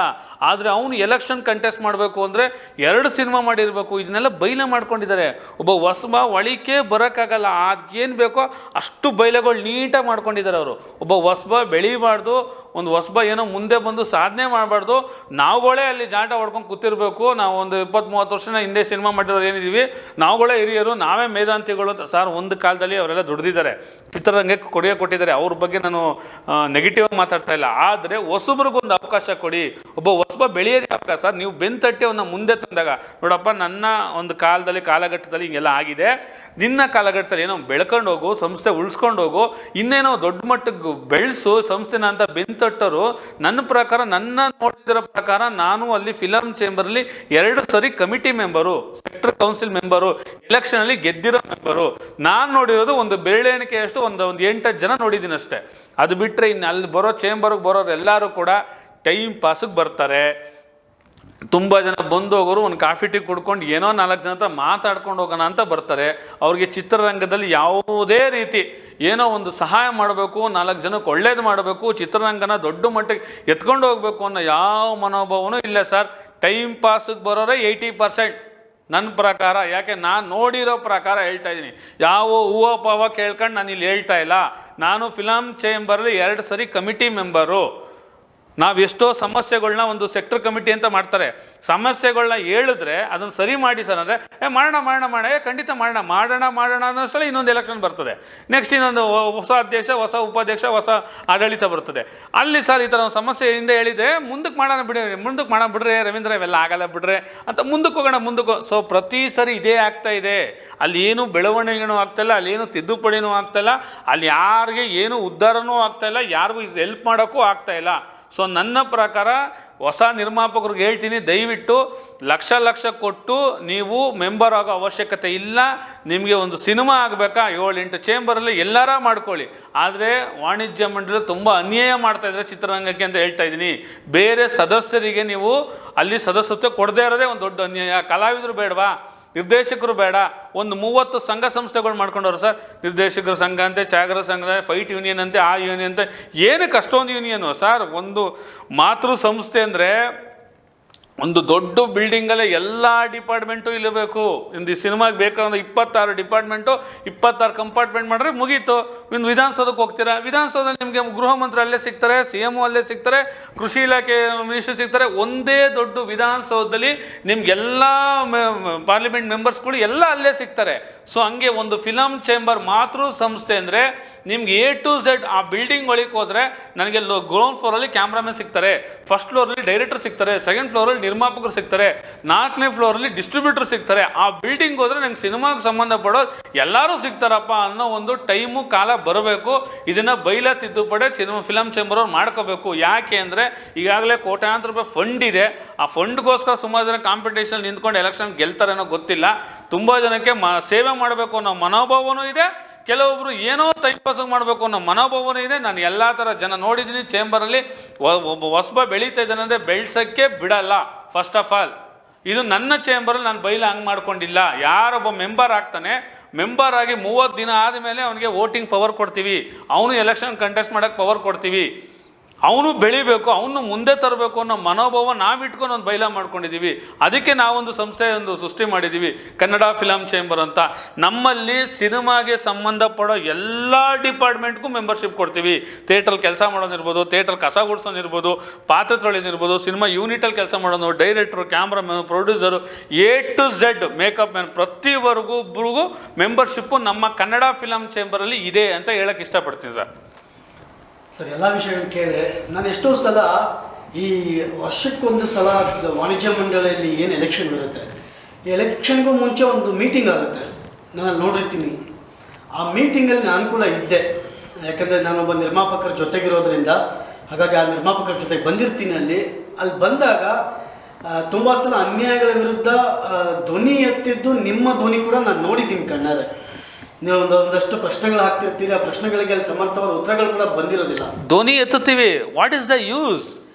Speaker 1: ಆದರೆ ಅವನು ಎಲೆಕ್ಷನ್ ಕಂಟೆಸ್ಟ್ ಮಾಡಬೇಕು ಅಂದರೆ 2 ಸಿನಿಮಾ ಮಾಡಿರಬೇಕು. ಇದನ್ನೆಲ್ಲ ಬೈಲೆ ಮಾಡ್ಕೊಂಡಿದ್ದಾರೆ. ಒಬ್ಬ ಹೊಸಬ ಒಳಿಕೆ ಬರೋಕ್ಕಾಗಲ್ಲ, ಅದಕ್ಕೇನು ಬೇಕೋ ಅಷ್ಟು ಬೈಲೆಗಳು ನೀಟಾಗಿ ಮಾಡ್ಕೊಂಡಿದ್ದಾರೆ ಅವರು. ಒಬ್ಬ ಹೊಸಬ ಬೆಳಿಬಾರ್ದು, ಒಂದು ಹೊಸಬ ಏನೋ ಮುಂದೆ ಬಂದು ಸಾಧನೆ ಮಾಡಬಾರ್ದು. ನಾವುಗಳೇ ಅಲ್ಲಿ ಜಾಟ ಹೊಡ್ಕೊಂಡು ಕೂತಿರ್ಬೇಕು. ನಾವು ಒಂದು 20-30 ವರ್ಷನ ಹಿಂದೆ ಸಿನಿಮಾ ಮಾಡಿರೋರು ಏನಿದ್ದೀವಿ, ನಾವುಗಳೇ ಹಿರಿಯರು, ನಾವೇ ಮೇಧಾಂತಿಗಳು ಅಂತ. ಸರ್, ಒಂದು ಕಾಲದಲ್ಲಿ ಅವರೆಲ್ಲ ದುಡ್ದಿದ್ದಾರೆ, ಚಿತ್ರರಂಗಕ್ಕೆ ಕೊಡುಗೆ ಕೊಟ್ಟಿದ್ದಾರೆ. ಅವ್ರ ಬಗ್ಗೆ ನಾನು ನೆಗೆಟಿವ್ ಆಗಿ ಮಾತಾಡ್ತಾ ಇಲ್ಲ. ಆದರೆ ಹೊಸಬ್ರಿಗೊಂದು ಅವಕಾಶ ಕೊಡಿ. ಒಬ್ಬ ಹೊಸಬ ಬೆಳೆಯೋದೇ ಅವಕಾಶ. ಸರ್ ನೀವು ಬೆಂತಟ್ಟಿ ಅವನ್ನ ಮುಂದೆ ತಂದಾಗ, ನೋಡಪ್ಪ ನನ್ನ ಒಂದು ಕಾಲಘಟ್ಟದಲ್ಲಿ ಹಿಂಗೆಲ್ಲ ಆಗಿದೆ, ನಿನ್ನ ಕಾಲಘಟ್ಟದಲ್ಲಿ ಏನೋ ಬೆಳ್ಕೊಂಡು ಹೋಗು, ಸಂಸ್ಥೆ ಉಳಿಸ್ಕೊಂಡು ಹೋಗು, ಇನ್ನೇನೋ ದೊಡ್ಡ ಮಟ್ಟಕ್ಕೆ ಬೆಳೆಸು ಸಂಸ್ಥೆನ ಅಂತ ಬೆಂತಟ್ಟರು. ನನ್ನ ಪ್ರಕಾರ, ನನ್ನ ನೋಡಿದರ ಪ್ರಕಾರ, ನಾನು ಅಲ್ಲಿ ಫಿಲಮ್ ಚೇಂಬರಲ್ಲಿ 2 ಸರಿ committee member, sector council member, election ಅಲ್ಲಿ ಗೆದ್ದಿರೋ ಮೆಂಬರು. ನಾನು ನೋಡಿರೋದು ಒಂದು ಬೆರಳೆಣಿಕೆಯಷ್ಟು ಒಂದು 8-10 ಜನ ನೋಡಿದ್ದೀನಿ ಅಷ್ಟೇ. ಅದು ಬಿಟ್ಟರೆ ಇನ್ನು ಅಲ್ಲಿ ಬರೋ ಚೇಂಬರ್ಗೆ ಬರೋರು ಎಲ್ಲರೂ ಕೂಡ ಟೈಮ್ ಪಾಸಿಗೆ ಬರ್ತಾರೆ. ತುಂಬ ಜನ ಬಂದು ಹೋಗೋರು ಒಂದು ಕಾಫಿ ಟೀ ಕುಡ್ಕೊಂಡು ಏನೋ 4 ಜನ ಹತ್ರ ಮಾತಾಡ್ಕೊಂಡು ಹೋಗೋಣ ಅಂತ ಬರ್ತಾರೆ. ಅವ್ರಿಗೆ ಚಿತ್ರರಂಗದಲ್ಲಿ ಯಾವುದೇ ರೀತಿ ಏನೋ ಒಂದು ಸಹಾಯ ಮಾಡಬೇಕು, 4 ಜನಕ್ಕೆ ಒಳ್ಳೇದು ಮಾಡಬೇಕು, ಚಿತ್ರರಂಗನ ದೊಡ್ಡ ಮಟ್ಟಿಗೆ ಎತ್ಕೊಂಡು ಹೋಗ್ಬೇಕು ಅನ್ನೋ ಯಾವ ಮನೋಭಾವನೂ ಇಲ್ಲ ಸರ್. ಟೈಮ್ ಪಾಸಿಗೆ ಬರೋರೇ 80% ನನ್ನ ಪ್ರಕಾರ. ಯಾಕೆ ನಾನು ನೋಡಿರೋ ಪ್ರಕಾರ ಹೇಳ್ತಾ ಇದ್ದೀನಿ. ಯಾವ ಹೂವು ಪಾವ ಕೇಳ್ಕೊಂಡು ನಾನು ಇಲ್ಲಿ ಹೇಳ್ತಾ ಇಲ್ಲ. ನಾನು ಫಿಲಮ್ ಚೇಂಬರಲ್ಲಿ 2 ಸರಿ ಕಮಿಟಿ ಮೆಂಬರು. ನಾವು ಎಷ್ಟೋ ಸಮಸ್ಯೆಗಳನ್ನ ಒಂದು ಸೆಕ್ಟರ್ ಕಮಿಟಿ ಅಂತ ಮಾಡ್ತಾರೆ, ಸಮಸ್ಯೆಗಳನ್ನ ಹೇಳಿದ್ರೆ ಅದನ್ನು ಸರಿ ಮಾಡಿ ಸರ್ ಅಂದರೆ ಮಾಡೋಣ ಖಂಡಿತ ಮಾಡೋಣ ಅನ್ನೋಷ್ಟರಲ್ಲಿ ಇನ್ನೊಂದು ಎಲೆಕ್ಷನ್ ಬರ್ತದೆ, ನೆಕ್ಸ್ಟ್ ಇನ್ನೊಂದು ಹೊಸ ಅಧ್ಯಕ್ಷ, ಹೊಸ ಉಪಾಧ್ಯಕ್ಷ, ಹೊಸ ಆಡಳಿತ ಬರ್ತದೆ. ಅಲ್ಲಿ ಸರ್ ಈ ಥರ ಒಂದು ಸಮಸ್ಯೆ ಹಿಂದೆ ಹೇಳಿದೆ, ಮುಂದಕ್ಕೆ ಮಾಡೋಣ ಬಿಡ್ರಿ ರವೀಂದ್ರ, ಇವೆಲ್ಲ ಆಗಲ್ಲ ಬಿಡ್ರೆ ಅಂತ ಮುಂದಕ್ಕೆ ಹೋಗೋಣ. ಸೊ ಪ್ರತಿ ಸರಿ ಇದೇ ಆಗ್ತಾ ಇದೆ. ಅಲ್ಲಿ ಏನು ಬೆಳವಣಿಗೆನೂ ಆಗ್ತಾಯಿಲ್ಲ, ಅಲ್ಲಿ ಏನು ತಿದ್ದುಪಡಿನೂ ಆಗ್ತಾಯಿಲ್ಲ, ಅಲ್ಲಿ ಯಾರಿಗೆ ಏನು ಉದ್ಧಾರನೂ ಆಗ್ತಾಯಿಲ್ಲ, ಯಾರಿಗೂ ಹೆಲ್ಪ್ ಮಾಡೋಕ್ಕೂ ಆಗ್ತಾಯಿಲ್ಲ. ಸೊ ನನ್ನ ಪ್ರಕಾರ ಹೊಸ ನಿರ್ಮಾಪಕರಿಗೆ ಹೇಳ್ತೀನಿ, ದಯವಿಟ್ಟು ಲಕ್ಷ ಕೊಟ್ಟು ನೀವು ಮೆಂಬರ್ ಆಗೋ ಅವಶ್ಯಕತೆ ಇಲ್ಲ. ನಿಮಗೆ ಒಂದು ಸಿನಿಮಾ ಆಗಬೇಕಾ, 7-8 ಚೇಂಬರಲ್ಲಿ ಎಲ್ಲಾರ ಮಾಡ್ಕೊಳ್ಳಿ. ಆದರೆ ವಾಣಿಜ್ಯ ಮಂಡಳಿ ತುಂಬ ಅನ್ಯಾಯ ಮಾಡ್ತಾಯಿದ್ರೆ ಚಿತ್ರರಂಗಕ್ಕೆ ಅಂತ ಹೇಳ್ತಾ ಇದ್ದೀನಿ. ಬೇರೆ ಸದಸ್ಯರಿಗೆ ನೀವು ಅಲ್ಲಿ ಸದಸ್ಯತ್ವ ಕೊಡದೇ ಇರೋದೇ ಒಂದು ದೊಡ್ಡ ಅನ್ಯಾಯ. ಕಲಾವಿದರು ಬೇಡವಾ, ನಿರ್ದೇಶಕರು ಬೇಡ, ಒಂದು 30 ಸಂಘ ಸಂಸ್ಥೆಗಳು ಮಾಡ್ಕೊಂಡವ್ರು ಸರ್. ನಿರ್ದೇಶಕರ ಸಂಘ ಅಂತೆ, ಛಾಯಾಗ್ರಹ ಸಂಘ, ಫೈಟ್ ಯೂನಿಯನ್ ಅಂತೆ, ಆ ಯೂನಿಯನ್ ಅಂತೆ, ಏನಕ್ಕೆ ಅಷ್ಟೊಂದು ಯೂನಿಯನು ಸರ್? ಒಂದು ಮಾತೃ ಸಂಸ್ಥೆ ಅಂದರೆ ಒಂದು ದೊಡ್ಡ ಬಿಲ್ಡಿಂಗಲ್ಲೇ ಎಲ್ಲ ಡಿಪಾರ್ಟ್ಮೆಂಟು ಇಲ್ಲಬೇಕು. ಇಂದು ಈ ಸಿನಿಮಾಗೆ ಬೇಕಾದ್ರೆ 26 ಡಿಪಾರ್ಟ್ಮೆಂಟು, 26 ಕಂಪಾರ್ಟ್ಮೆಂಟ್ ಮಾಡಿದ್ರೆ ಮುಗೀತು. ಇನ್ನು ವಿಧಾನಸೌಧಕ್ಕೆ ಹೋಗ್ತೀರಾ, ವಿಧಾನಸೌಧದಲ್ಲಿ ನಿಮಗೆ ಗೃಹ ಮಂತ್ರಿ ಅಲ್ಲೇ ಸಿಗ್ತಾರೆ, CM ಅಲ್ಲೇ ಸಿಗ್ತಾರೆ, ಕೃಷಿ ಇಲಾಖೆ ಮಿನಿಸ್ಟರ್ ಸಿಗ್ತಾರೆ. ಒಂದೇ ದೊಡ್ಡ ವಿಧಾನಸೌಧದಲ್ಲಿ ನಿಮಗೆಲ್ಲ ಪಾರ್ಲಿಮೆಂಟ್ ಮೆಂಬರ್ಸ್ಗಳು ಎಲ್ಲ ಅಲ್ಲೇ ಸಿಗ್ತಾರೆ. ಸೊ ಹಂಗೆ ಒಂದು ಫಿಲಮ್ ಚೇಂಬರ್ ಮಾತೃ ಸಂಸ್ಥೆ ಅಂದರೆ ನಿಮ್ಗೆ A to Z ಆ ಬಿಲ್ಡಿಂಗ್ ಒಳಗೆ ಹೋದರೆ ನನಗೆ ಗ್ರೌಂಡ್ ಫ್ಲೋರಲ್ಲಿ ಕ್ಯಾಮ್ರಾಮನ್ ಸಿಗ್ತಾರೆ, ಫಸ್ಟ್ ಫ್ಲೋರಲ್ಲಿ ಡೈರೆಕ್ಟರ್ ಸಿಗ್ತಾರೆ, ಸೆಕೆಂಡ್ ಫ್ಲೋರಲ್ಲಿ ನಿರ್ಮಾಪಕರು ಸಿಗ್ತಾರೆ, 4ನೇ ಫ್ಲೋರಲ್ಲಿ ಡಿಸ್ಟ್ರಿಬ್ಯೂಟರ್ ಸಿಗ್ತಾರೆ. ಆ ಬಿಲ್ಡಿಂಗ್ ಹೋದರೆ ನಂಗೆ ಸಿನಿಮಾಗೆ ಸಂಬಂಧಪಡೋರು ಎಲ್ಲರೂ ಸಿಗ್ತಾರಪ್ಪ ಅನ್ನೋ ಒಂದು ಟೈಮು ಕಾಲ ಬರಬೇಕು. ಇದನ್ನು ಬೈಲ ತಿದ್ದುಪಡಿ ಫಿಲಮ್ ಚೇಂಬರ್ ಅವ್ರು ಮಾಡ್ಕೋಬೇಕು. ಯಾಕೆ ಅಂದರೆ ಈಗಾಗಲೇ ಕೋಟ್ಯಾಂತರ ರೂಪಾಯಿ ಫಂಡ್ ಇದೆ. ಆ ಫಂಡ್ಗೋಸ್ಕರ ಸುಮಾರು ಜನ ಕಾಂಪಿಟೇಷನ್ ನಿಂತ್ಕೊಂಡು ಎಲೆಕ್ಷನ್ ಗೆಲ್ತಾರೆ ಅನ್ನೋ ಗೊತ್ತಿಲ್ಲ. ತುಂಬ ಜನಕ್ಕೆ ಸೇವೆ ಮಾಡಬೇಕು ಅನ್ನೋ ಮನೋಭಾವನೂ ಇದೆ, ಕೆಲವೊಬ್ಬರು ಏನೋ ಟೈಮ್ ಪಾಸಿಗೆ ಮಾಡಬೇಕು ಅನ್ನೋ ಮನೋಭಾವನೆ ಇದೆ. ನಾನು ಎಲ್ಲ ಥರ ಜನ ನೋಡಿದ್ದೀನಿ ಚೇಂಬರಲ್ಲಿ. ಒಬ್ಬ ಹೊಸಬ ಬೆಳೀತಾ ಇದ್ದಾನೆ ಅಂದರೆ ಬೆಳ್ಸೋಕ್ಕೆ ಬಿಡಲ್ಲ. ಫಸ್ಟ್ ಆಫ್ ಆಲ್ ಇದು ನನ್ನ ಚೇಂಬರಲ್ಲಿ ನಾನು ಬೈಲ ಹಂಗೆ ಮಾಡ್ಕೊಂಡಿಲ್ಲ. ಯಾರೊಬ್ಬ ಮೆಂಬರ್ ಆಗ್ತಾನೆ, ಮೆಂಬರ್ ಆಗಿ 30 ದಿನ ಆದಮೇಲೆ ಅವನಿಗೆ ವೋಟಿಂಗ್ ಪವರ್ ಕೊಡ್ತೀವಿ, ಅವನು ಎಲೆಕ್ಷನ್ ಕಂಟೆಸ್ಟ್ ಮಾಡೋಕ್ಕೆ ಪವರ್ ಕೊಡ್ತೀವಿ. ಅವನು ಬೆಳಿಬೇಕು, ಅವನು ಮುಂದೆ ತರಬೇಕು ಅನ್ನೋ ಮನೋಭಾವ ನಾವಿಟ್ಕೊಂಡು ಒಂದು ಬೈಲ ಮಾಡ್ಕೊಂಡಿದ್ದೀವಿ. ಅದಕ್ಕೆ ನಾವೊಂದು ಸಂಸ್ಥೆ ಸೃಷ್ಟಿ ಮಾಡಿದ್ದೀವಿ, ಕನ್ನಡ ಫಿಲಮ್ ಚೇಂಬರ್ ಅಂತ. ನಮ್ಮಲ್ಲಿ ಸಿನಿಮಾಗೆ ಸಂಬಂಧಪಡೋ ಎಲ್ಲ ಡಿಪಾರ್ಟ್ಮೆಂಟ್ಗೂ ಮೆಂಬರ್ಶಿಪ್ ಕೊಡ್ತೀವಿ. ಥಿಯೇಟ್ರಲ್ಲಿ ಕೆಲಸ ಮಾಡೋದಿರ್ಬೋದು, ಥಿಯೇಟ್ರಲ್ಲಿ ಕಸ ಗುಡಿಸೋದಿರ್ಬೋದು, ಪಾತ್ರೆ ತೊಳೆದಿರ್ಬೋದು, ಸಿನಿಮಾ ಯೂನಿಟಲ್ಲಿ ಕೆಲಸ ಮಾಡೋದು, director, cameraman, producer, A to Z makeup man, ಪ್ರತಿಯೊಬ್ಬರಿಗೂ ಮೆಂಬರ್ಶಿಪ್ಪು ನಮ್ಮ ಕನ್ನಡ ಫಿಲಮ್ ಚೇಂಬರಲ್ಲಿ ಇದೆ ಅಂತ ಹೇಳಕ್ಕೆ ಇಷ್ಟಪಡ್ತೀನಿ
Speaker 2: ಸರ್. ಎಲ್ಲ ವಿಷಯಗಳು ಕೇಳಿದೆ. ನಾನು ಎಷ್ಟೋ ಸಲ ಈ ವರ್ಷಕ್ಕೊಂದು ಸಲ ವಾಣಿಜ್ಯ ಮಂಡಳಿಯಲ್ಲಿ ಏನು ಎಲೆಕ್ಷನ್ ಇರುತ್ತೆ, ಈ ಎಲೆಕ್ಷನ್ಗೂ ಮುಂಚೆ ಒಂದು ಮೀಟಿಂಗ್ ಆಗುತ್ತೆ, ನಾನು ನೋಡಿರ್ತೀನಿ. ಆ ಮೀಟಿಂಗಲ್ಲಿ ನಾನು ಕೂಡ ಇದ್ದೆ. ಯಾಕಂದರೆ ನಾನೊಬ್ಬ ನಿರ್ಮಾಪಕರ ಜೊತೆಗಿರೋದ್ರಿಂದ, ಹಾಗಾಗಿ ಆ ನಿರ್ಮಾಪಕರ ಜೊತೆಗೆ ಬಂದಿರ್ತೀನಿ. ಅಲ್ಲಿ ಬಂದಾಗ ತುಂಬ ಸಲ ಅನ್ಯಾಯಗಳ ವಿರುದ್ಧ ಧ್ವನಿ ಎತ್ತಿದ್ದು ನಿಮ್ಮ ಧ್ವನಿ ಕೂಡ ನಾನು ನೋಡಿದ್ದೀನಿ ಕಣ್ಣಾರೆ. ನೀವು ಒಂದಷ್ಟು ಪ್ರಶ್ನೆಗಳು ಹಾಕ್ತಿರ್ತೀರಿ, ಆ ಪ್ರಶ್ನೆಗಳಿಗೆ ಅಲ್ಲಿ ಸಮರ್ಥವಾದ ಉತ್ತರಗಳು ಕೂಡ ಬಂದಿರೋದಿಲ್ಲ.
Speaker 1: ಧ್ವನಿ ಎತ್ತುತ್ತೀವಿ, ವಾಟ್ ಇಸ್ ದ ಯೂಸ್?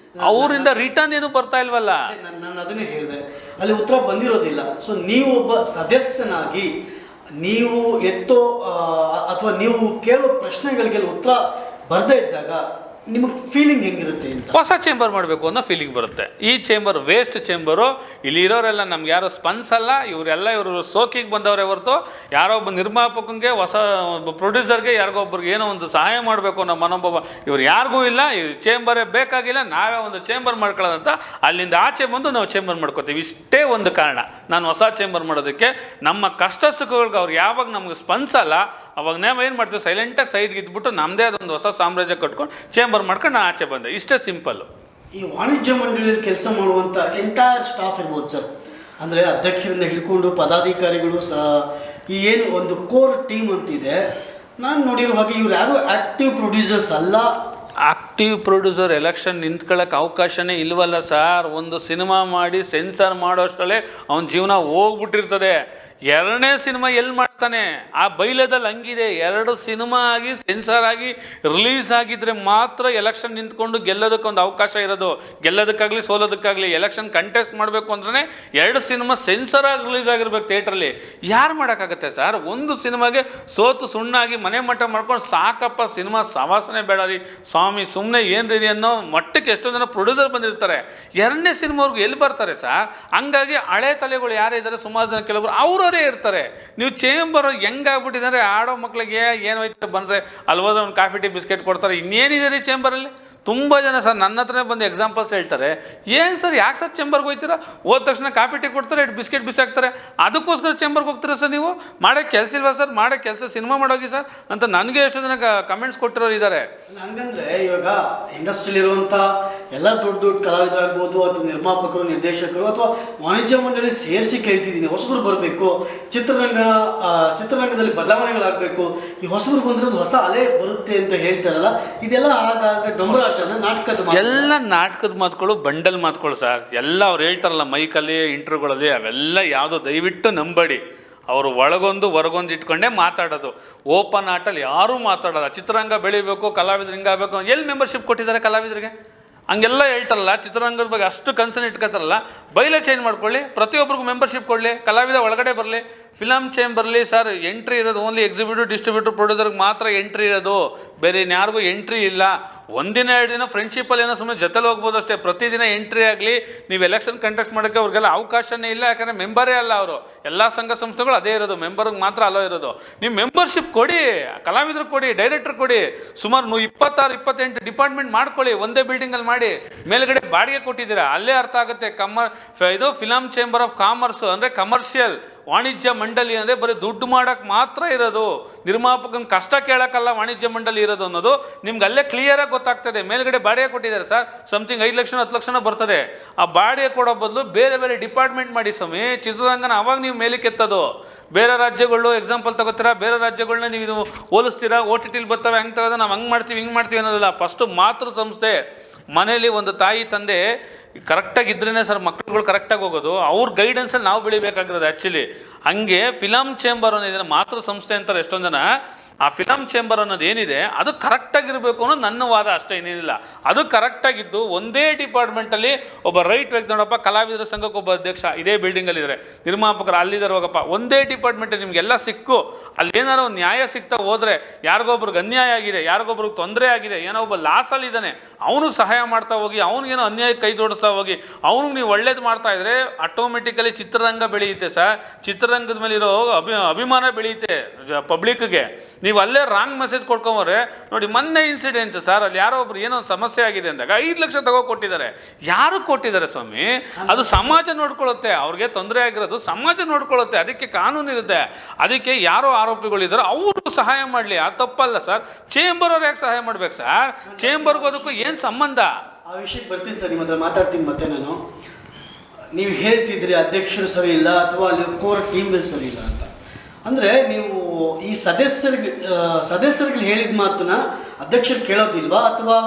Speaker 1: ಅವರಿಂದ ರಿಟರ್ನ್ ಏನು ಬರ್ತಾ ಇಲ್ವಲ್ಲ.
Speaker 2: ನಾನು ಅದನ್ನೇ ಹೇಳಿದೆ, ಅಲ್ಲಿ ಉತ್ತರ ಬಂದಿರೋದಿಲ್ಲ. ಸೊ ನೀವು ಒಬ್ಬ ಸದಸ್ಯನಾಗಿ ನೀವು ಅಥವಾ ನೀವು ಕೇಳೋ ಪ್ರಶ್ನೆಗಳಿಗೆ ಉತ್ತರ ಬರದೇ ಇದ್ದಾಗ ನಿಮಗೆ ಫೀಲಿಂಗ್ ಹೆಂಗಿರುತ್ತೆ ಅಂತ?
Speaker 1: ಹೊಸ ಚೇಂಬರ್ ಮಾಡಬೇಕು ಅನ್ನೋ ಫೀಲಿಂಗ್ ಬರುತ್ತೆ. ಈ ಚೇಂಬರ್ ವೇಸ್ಟ್ ಚೇಂಬರು, ಇಲ್ಲಿ ಇರೋರೆಲ್ಲ ನಮ್ಗೆ ಯಾರೋ ಸ್ಪನ್ಸಲ್ಲ, ಇವರು ಸೋಕಿಗೆ ಬಂದವರೇ ಹೊರತು ಯಾರೋ ಒಬ್ಬ ನಿರ್ಮಾಪಕನಿಗೆ, ಹೊಸ ಒಬ್ಬ ಪ್ರೊಡ್ಯೂಸರ್ಗೆ, ಯಾರಿಗೊಬ್ಬರಿಗೆ ಏನೋ ಒಂದು ಸಹಾಯ ಮಾಡಬೇಕು ಅನ್ನೋ ಮನೋಭಾವ ಇವ್ರು ಯಾರಿಗೂ ಇಲ್ಲ. ಈ ಚೇಂಬರೇ ಬೇಕಾಗಿಲ್ಲ, ನಾವೇ ಒಂದು ಚೇಂಬರ್ ಮಾಡ್ಕೊಳ್ಳೋದಂತ ಅಲ್ಲಿಂದ ಆಚೆ ಬಂದು ನಾವು ಚೇಂಬರ್ ಮಾಡ್ಕೋತೀವಿ. ಇಷ್ಟೇ ಒಂದು ಕಾರಣ ನಾನು ಹೊಸ ಚೇಂಬರ್ ಮಾಡೋದಕ್ಕೆ. ನಮ್ಮ ಕಷ್ಟ ಸುಖಗಳಿಗೆ ಅವ್ರು ಯಾವಾಗ ನಮ್ಗೆ ಸ್ಪನ್ಸಲ್ಲ ಅವಾಗ ನಾವು ಏನು ಮಾಡ್ತೀವಿ, ಸೈಲೆಂಟಾಗಿ ಸೈಡ್ಗೆ ಇದ್ಬಿಟ್ಟು ನಮ್ಮದೇ ಅದೊಂದು ಹೊಸ ಸಾಮ್ರಾಜ್ಯ ಕಟ್ಕೊಂಡು ಚೇಂಬರ್ ಮಾಡ್ಕೊಂಡು ನಾನು ಆಚೆ ಬಂದೆ. ಇಷ್ಟೇ ಸಿಂಪಲ್ಲು.
Speaker 2: ಈ ವಾಣಿಜ್ಯ ಮಂಡಳಿಯಲ್ಲಿ ಕೆಲಸ ಮಾಡುವಂಥ ಎಂಟೈರ್ ಸ್ಟಾಫ್ ಇರ್ಬೋದು ಸರ್, ಅಂದರೆ ಅಧ್ಯಕ್ಷರಿಂದ ಹಿಡ್ಕೊಂಡು ಪದಾಧಿಕಾರಿಗಳು ಸಹ, ಈ ಏನು ಒಂದು ಕೋರ್ ಟೀಮ್ ಅಂತಿದೆ, ನಾನು ನೋಡಿರೋ ಹಾಗೆ ಇವ್ರು ಯಾರು ಆ್ಯಕ್ಟಿವ್ ಪ್ರೊಡ್ಯೂಸರ್ಸ್ ಅಲ್ಲ.
Speaker 1: ಆಕ್ಟಿವ್ ಪ್ರೊಡ್ಯೂಸರ್ ಎಲೆಕ್ಷನ್ ನಿಂತ್ಕೊಳ್ಳೋಕೆ ಅವಕಾಶನೇ ಇಲ್ವಲ್ಲ ಸರ್. ಒಂದು ಸಿನಿಮಾ ಮಾಡಿ ಸೆನ್ಸಾರ್ ಮಾಡೋ ಅಷ್ಟರಲ್ಲೇ ಅವನ ಜೀವನ ಹೋಗ್ಬಿಟ್ಟಿರ್ತದೆ. ಎರಡನೇ ಸಿನಿಮಾ ಎಲ್ಲಿ ಮಾಡ್ತಾನೆ? ಆ ಬೈಲದಲ್ಲಿ ಹಂಗಿದೆ. 2 ಸಿನಿಮಾ ಆಗಿ ಸೆನ್ಸಾರ್ ಆಗಿ ರಿಲೀಸ್ ಆಗಿದ್ರೆ ಮಾತ್ರ ಎಲೆಕ್ಷನ್ ನಿಂತ್ಕೊಂಡು ಗೆಲ್ಲೋದಕ್ಕೊಂದು ಅವಕಾಶ ಇರೋದು. ಗೆಲ್ಲೋದಕ್ಕಾಗಲಿ ಸೋಲೋದಕ್ಕಾಗಲಿ ಎಲೆಕ್ಷನ್ ಕಂಟೆಸ್ಟ್ ಮಾಡಬೇಕು ಅಂದ್ರೆ 2 ಸಿನಿಮಾ ಸೆನ್ಸಾರ್ ಆಗಿ ರಿಲೀಸ್ ಆಗಿರ್ಬೇಕು ಥಿಯೇಟ್ರಲ್ಲಿ. ಯಾರು ಮಾಡೋಕ್ಕಾಗತ್ತೆ ಸರ್? ಒಂದು ಸಿನಿಮಾಗೆ ಸೋತು ಸುಣ್ಣಾಗಿ ಮನೆ ಮಟ್ಟ ಮಾಡ್ಕೊಂಡು ಸಾಕಪ್ಪ, ಸಿನಿಮಾ ಸವಾಸನೆ ಬೇಡ ರೀ ಸ್ವಾಮಿ, ಸುಮ್ಮನೆ ಏನು ರೀ ಅನ್ನೋ ಮಟ್ಟಕ್ಕೆ ಎಷ್ಟೋ ಜನ ಪ್ರೊಡ್ಯೂಸರ್ ಬಂದಿರ್ತಾರೆ. 2ನೇ ಸಿನಿಮಾವ್ರಿಗೆ ಎಲ್ಲಿ ಬರ್ತಾರೆ ಸರ್? ಹಂಗಾಗಿ ಹಳೆ ತಲೆಗಳು ಯಾರಿದ್ದಾರೆ ಸುಮಾರು ಜನ ಕೆಲವರು ಅವರವರೇ ಇರ್ತಾರೆ. ನೀವು ಚೇಂಬರ್ ಹೆಂಗಾಗ್ಬಿಟ್ಟಿದ್ದಾರೆ, ಆಡೋ ಮಕ್ಳಿಗೆ ಏನೋಯ್ತು ಬಂದರೆ ಅಲ್ಲಿ ಹೋದ್ರೆ ಒಂದು ಕಾಫಿ ಟೀ ಬಿಸ್ಕೆಟ್ ಕೊಡ್ತಾರೆ. ಇನ್ನೇನಿದೆ ರೀ ಚೇಂಬರಲ್ಲಿ? ತುಂಬ ಜನ ಸರ್ ನನ್ನ ಹತ್ರನೇ ಬಂದು ಎಕ್ಸಾಂಪಲ್ಸ್ ಹೇಳ್ತಾರೆ, ಏನು ಸರ್ ಯಾಕೆ ಸರ್ ಚೇಂಬರ್ಗೆ ಹೋಗ್ತೀರಾ? ಹೋದ ತಕ್ಷಣ ಕಾಫಿ ಟೀ ಕೊಡ್ತಾರೆ, 2 ಬಿಸ್ಕೆಟ್ ಬಿಸಾಕ್ತಾರೆ, ಅದಕ್ಕೋಸ್ಕರ ಚೇಂಬರ್ಗೆ ಹೋಗ್ತೀರಾ ಸರ್ ನೀವು? ಮಾಡೋಕ್ಕೆ ಕೆಲಸ ಇಲ್ವಾ ಸರ್? ಮಾಡೋ ಕೆಲಸ ಸಿನಿಮಾ ಮಾಡೋಗಿ ಸರ್ ಅಂತ ನನಗೆ ಎಷ್ಟು ಜನ ಕಮೆಂಟ್ಸ್ ಕೊಟ್ಟಿರೋರು ಇದ್ದಾರೆ.
Speaker 2: ಹಂಗಂದ್ರೆ ಇವಾಗ ಇಂಡಸ್ಟ್ರಿಲಿರುವಂಥ ಎಲ್ಲ ದೊಡ್ಡ ದೊಡ್ಡ ಕಲಾವಿದರಾಗ್ಬೋದು ಅಥವಾ ನಿರ್ಮಾಪಕರು, ನಿರ್ದೇಶಕರು ಅಥವಾ ವಾಣಿಜ್ಯ ಮಂಡಳಿ ಸೇರಿಸಿ ಕೇಳ್ತಿದ್ದೀನಿ, ಹೊಸಬರು ಬರಬೇಕು, ಚಿತ್ರರಂಗದಲ್ಲಿ ಬದಲಾವಣೆಗಳಾಗಬೇಕು, ಈ ಹೊಸಬರು ಬಂದರೆ ಒಂದು ಹೊಸ ಅಲೆ ಬರುತ್ತೆ ಅಂತ ಹೇಳ್ತಾರಲ್ಲ, ಇದೆಲ್ಲ ಹಾಗಾದರೆ ಡೊಂಬರಾಟನ ನಾಟಕದ
Speaker 1: ಎಲ್ಲ ನಾಟಕದ ಮಾತುಗಳು, ಬಂಡಲ್ ಮಾತುಗಳು ಸರ್. ಎಲ್ಲ ಅವ್ರು ಹೇಳ್ತಾರಲ್ಲ ಮೈಕಲ್ಲಿ ಇಂಟರ್ವ್ಯೂಗಳಲ್ಲಿ, ಅವೆಲ್ಲ ಯಾವುದೋ ದಯವಿಟ್ಟು ನಂಬಡಿ. ಅವರು ಒಳಗೊಂದು ಹೊರಗೊಂದು ಇಟ್ಕೊಂಡೇ ಮಾತಾಡೋದು. ಓಪನ್ ಆಟಲ್ಲಿ ಯಾರೂ ಮಾತಾಡೋಲ್ಲ. ಚಿತ್ರರಂಗ ಬೆಳಿಬೇಕು, ಕಲಾವಿದ್ರು ಹಿಂಗಾಗಬೇಕು, ಎಲ್ಲಿ ಮೆಂಬರ್ಶಿಪ್ ಕೊಟ್ಟಿದ್ದಾರೆ ಕಲಾವಿದರಿಗೆ? ಹಂಗೆಲ್ಲ ಹೇಳ್ತಾರಲ್ಲ. ಚಿತ್ರರಂಗದ ಬಗ್ಗೆ ಅಷ್ಟು ಕನ್ಸರ್ನ್ ಇಟ್ಕೊತಾರಲ್ಲ, ಬೈಲೇ ಚೇಂಜ್ ಮಾಡ್ಕೊಳ್ಳಿ, ಪ್ರತಿಯೊಬ್ಬರಿಗೂ ಮೆಂಬರ್ಶಿಪ್ ಕೊಡಲಿ, ಕಲಾವಿದ ಒಳಗಡೆ ಬರಲಿ. ಫಿಲಮ್ ಚೇಂಬರ್ಲಿ ಸರ್ ಎಂಟ್ರಿ ಇರೋದು ಓನ್ಲಿ ಎಕ್ಸಿಕ್ಯೂಟಿವ್, ಡಿಸ್ಟ್ರಿಬ್ಯೂಟರ್, ಪ್ರೊಡ್ಯೂಸರ್ಗೆ ಮಾತ್ರ ಎಂಟ್ರಿ ಇರೋದು, ಬೇರೆ ಇನ್ಯಾರಿಗೂ ಎಂಟ್ರಿ ಇಲ್ಲ. 1 ದಿನ 2 ದಿನ ಫ್ರೆಂಡ್ಶಿಪ್ಪಲ್ಲಿ ಏನೋ ಸುಮ್ಮನೆ ಜೊತೆಲಿ ಹೋಗ್ಬೋದು ಅಷ್ಟೇ. ಪ್ರತಿದಿನ ಎಂಟ್ರಿ ಆಗಲಿ, ನೀವು ಎಲೆಕ್ಷನ್ ಕಂಟೆಸ್ಟ್ ಮಾಡೋಕ್ಕೆ ಅವ್ರಿಗೆಲ್ಲ ಅವಕಾಶನೇ ಇಲ್ಲ. ಯಾಕಂದರೆ ಮೆಂಬರೇ ಅಲ್ಲ ಅವರು. ಎಲ್ಲ ಸಂಘ ಸಂಸ್ಥೆಗಳು ಅದೇ ಇರೋದು, ಮೆಂಬರ್ಗೆ ಮಾತ್ರ ಅಲೋ ಇರೋದು. ನೀವು ಮೆಂಬರ್ಶಿಪ್ ಕೊಡಿ, ಕಲಾವಿದ್ರು ಕೊಡಿ, ಡೈರೆಕ್ಟರ್ ಕೊಡಿ, ಸುಮಾರು 26-28 ಡಿಪಾರ್ಟ್ಮೆಂಟ್ ಮಾಡ್ಕೊಳ್ಳಿ, ಒಂದೇ ಬಿಲ್ಡಿಂಗಲ್ಲಿ ಮಾಡಿ. ಮೇಲ್ಗಡೆ ಬಾಡಿಗೆ ಕೊಟ್ಟಿದ್ದೀರಾ, ಅಲ್ಲೇ ಅರ್ಥ ಆಗುತ್ತೆ. ಇದು ಫಿಲಮ್ ಚೇಂಬರ್ ಆಫ್ ಕಾಮರ್ಸ್ ಅಂದರೆ ಕಮರ್ಷಿಯಲ್. ವಾಣಿಜ್ಯ ಮಂಡಳಿ ಅಂದರೆ ಬರೀ ದುಡ್ಡು ಮಾಡೋಕ್ಕೆ ಮಾತ್ರ ಇರೋದು, ನಿರ್ಮಾಪಕನ ಕಷ್ಟ ಕೇಳೋಕ್ಕಲ್ಲ ವಾಣಿಜ್ಯ ಮಂಡಳಿ ಇರೋದು ಅನ್ನೋದು ನಿಮ್ಗೆ ಅಲ್ಲೇ ಕ್ಲಿಯರಾಗಿ ಗೊತ್ತಾಗ್ತದೆ. ಮೇಲ್ಗಡೆ ಬಾಡಿಗೆ ಕೊಟ್ಟಿದ್ದಾರೆ ಸರ್, ಸಮಥಿಂಗ್ 5 ಲಕ್ಷ 10 ಲಕ್ಷನ ಬರ್ತದೆ. ಆ ಬಾಡಿಗೆ ಕೊಡೋ ಬದಲು ಬೇರೆ ಬೇರೆ ಡಿಪಾರ್ಟ್ಮೆಂಟ್ ಮಾಡಿ ಸ್ವಾಮಿ. ಚಿತ್ರರಂಗನ ಅವಾಗ ನೀವು ಮೇಲಕ್ಕೆ ಎತ್ತೋದು. ಬೇರೆ ರಾಜ್ಯಗಳು ಎಕ್ಸಾಂಪಲ್ ತಗೋತೀರಾ, ಬೇರೆ ರಾಜ್ಯಗಳನ್ನ ನೀವು ಹೋಲಿಸ್ತೀರಾ, OTTಲಿ ಬರ್ತವೆ, ಹಂಗೆ ತಗೋದು ನಾವು ಹಂಗೆ ಮಾಡ್ತೀವಿ ಹಿಂಗೆ ಮಾಡ್ತೀವಿ ಅನ್ನೋದಲ್ಲ. ಫಸ್ಟು ಮಾತೃ ಸಂಸ್ಥೆ ಮನೇಲಿ ಒಂದು ತಾಯಿ ತಂದೆ ಕರೆಕ್ಟಾಗಿದ್ರೇ ಸರ್ ಮಕ್ಕಳುಗಳು ಕರೆಕ್ಟಾಗಿ ಹೋಗೋದು. ಅವ್ರ ಗೈಡೆನ್ಸಲ್ಲಿ ನಾವು ಬೆಳಿಬೇಕಾಗಿರೋದು ಆ್ಯಕ್ಚುಲಿ. ಹಾಗೆ ಫಿಲಮ್ ಚೇಂಬರ್ ಅನ್ನೋದಿದೆ, ಮಾತೃ ಸಂಸ್ಥೆ ಅಂತಾರೆ ಎಷ್ಟೊಂದು ಜನ. ಆ ಫಿಲಮ್ ಚೇಂಬರ್ ಅನ್ನೋದು ಏನಿದೆ ಅದು ಕರೆಕ್ಟಾಗಿರಬೇಕು ಅನ್ನೋದು ನನ್ನ ವಾದ ಅಷ್ಟೇ, ಏನೇನಿಲ್ಲ. ಅದು ಕರೆಕ್ಟಾಗಿದ್ದು ಒಂದೇ ಡಿಪಾರ್ಟ್ಮೆಂಟಲ್ಲಿ ಒಬ್ಬ ರೈಟ್ ವ್ಯಕ್ತಿ, ನೋಡಪ್ಪ ಕಲಾವಿದರ ಸಂಘಕ್ಕೆ ಒಬ್ಬ ಅಧ್ಯಕ್ಷ ಇದೇ ಬಿಲ್ಡಿಂಗಲ್ಲಿದ್ದಾರೆ, ನಿರ್ಮಾಪಕರು ಅಲ್ಲಿದ್ದಾರೆ, ಹೋಗಪ್ಪ ಒಂದೇ ಡಿಪಾರ್ಟ್ಮೆಂಟಲ್ಲಿ ನಿಮಗೆಲ್ಲ ಸಿಕ್ಕು. ಅಲ್ಲಿ ಏನಾರು ಒಂದು ನ್ಯಾಯ ಸಿಗ್ತಾ ಹೋದರೆ, ಯಾರಿಗೊಬ್ರಿಗೆ ಅನ್ಯಾಯ ಆಗಿದೆ, ಯಾರಿಗೊಬ್ರಿಗೆ ತೊಂದರೆ ಆಗಿದೆ, ಏನೋ ಒಬ್ಬ ಲಾಸಲ್ಲಿದ್ದಾನೆ, ಅವನಿಗೆ ಸಹಾಯ ಮಾಡ್ತಾ ಹೋಗಿ, ಅವ್ನಿಗೇನೋ ಅನ್ಯಾಯಕ್ಕೆ ಕೈ ಜೋಡಿಸ್ತಾ ಹೋಗಿ, ಅವ್ನಿಗೆ ನೀವು ಒಳ್ಳೇದು ಮಾಡ್ತಾ ಇದ್ರೆ ಆಟೋಮೆಟಿಕಲಿ ಚಿತ್ರರಂಗ ಬೆಳೆಯುತ್ತೆ ಸರ್. ಚಿತ್ರರಂಗದ ಮೇಲೆ ಇರೋ ಅಭಿಮಾನ ಬೆಳೆಯುತ್ತೆ ಪಬ್ಲಿಕ್ಗೆ. ನೀವು ಅಲ್ಲೇ ರಾಂಗ್ ಮೆಸೇಜ್ ಕೊಡ್ಕೊಂಬವ್ರೆ ನೋಡಿ. ಮೊನ್ನೆ ಇನ್ಸಿಡೆಂಟ್ ಸರ್, ಅಲ್ಲಿ ಯಾರೋ ಒಬ್ರು ಏನೋ ಸಮಸ್ಯೆ ಆಗಿದೆ ಅಂದಾಗ 5 ಲಕ್ಷ ಕೊಟ್ಟಿದ್ದಾರೆ. ಯಾರು ಕೊಟ್ಟಿದ್ದಾರೆ ಸ್ವಾಮಿ? ಅದು ಸಮಾಜ ನೋಡ್ಕೊಳ್ಳುತ್ತೆ. ಅವ್ರಿಗೆ ತೊಂದರೆ ಆಗಿರೋದು ಸಮಾಜ ನೋಡ್ಕೊಳ್ಳುತ್ತೆ, ಅದಕ್ಕೆ ಕಾನೂನು ಇರುತ್ತೆ. ಅದಕ್ಕೆ ಯಾರೋ ಆರೋಪಿಗಳಿದ್ದಾರೆ ಅವರು ಸಹಾಯ ಮಾಡಲಿ, ಅದು ತಪ್ಪಲ್ಲ ಸರ್. ಚೇಂಬರ್ ಅವ್ರು ಯಾಕೆ ಸಹಾಯ ಮಾಡ್ಬೇಕು ಸರ್? ಚೇಂಬರ್ಗೂ ಅದಕ್ಕೂ ಏನು ಸಂಬಂಧ?
Speaker 2: ಆ ವಿಷಯಕ್ಕೆ ಬರ್ತೀನಿ ಸರ್, ನಿಮ್ಮ ಹತ್ರ ಮಾತಾಡ್ತೀನಿ ಮತ್ತೆ ನಾನು. ನೀವು ಹೇಳ್ತಿದ್ರಿ ಅಧ್ಯಕ್ಷರು ಸರಿ ಇಲ್ಲ ಅಥವಾ ಅಲ್ಲಿ ಕೋರ್ ಟೀಮ್ ಸರಿ ಇಲ್ಲ ಅಂತ. ಅಂದರೆ ನೀವು ಈ ಸದಸ್ಯರಿಗೆ ಹೇಳಿದ ಮಾತನ್ನ ಅಧ್ಯಕ್ಷರು ಕೇಳೋದಿಲ್ವಾ? ಅಥವಾ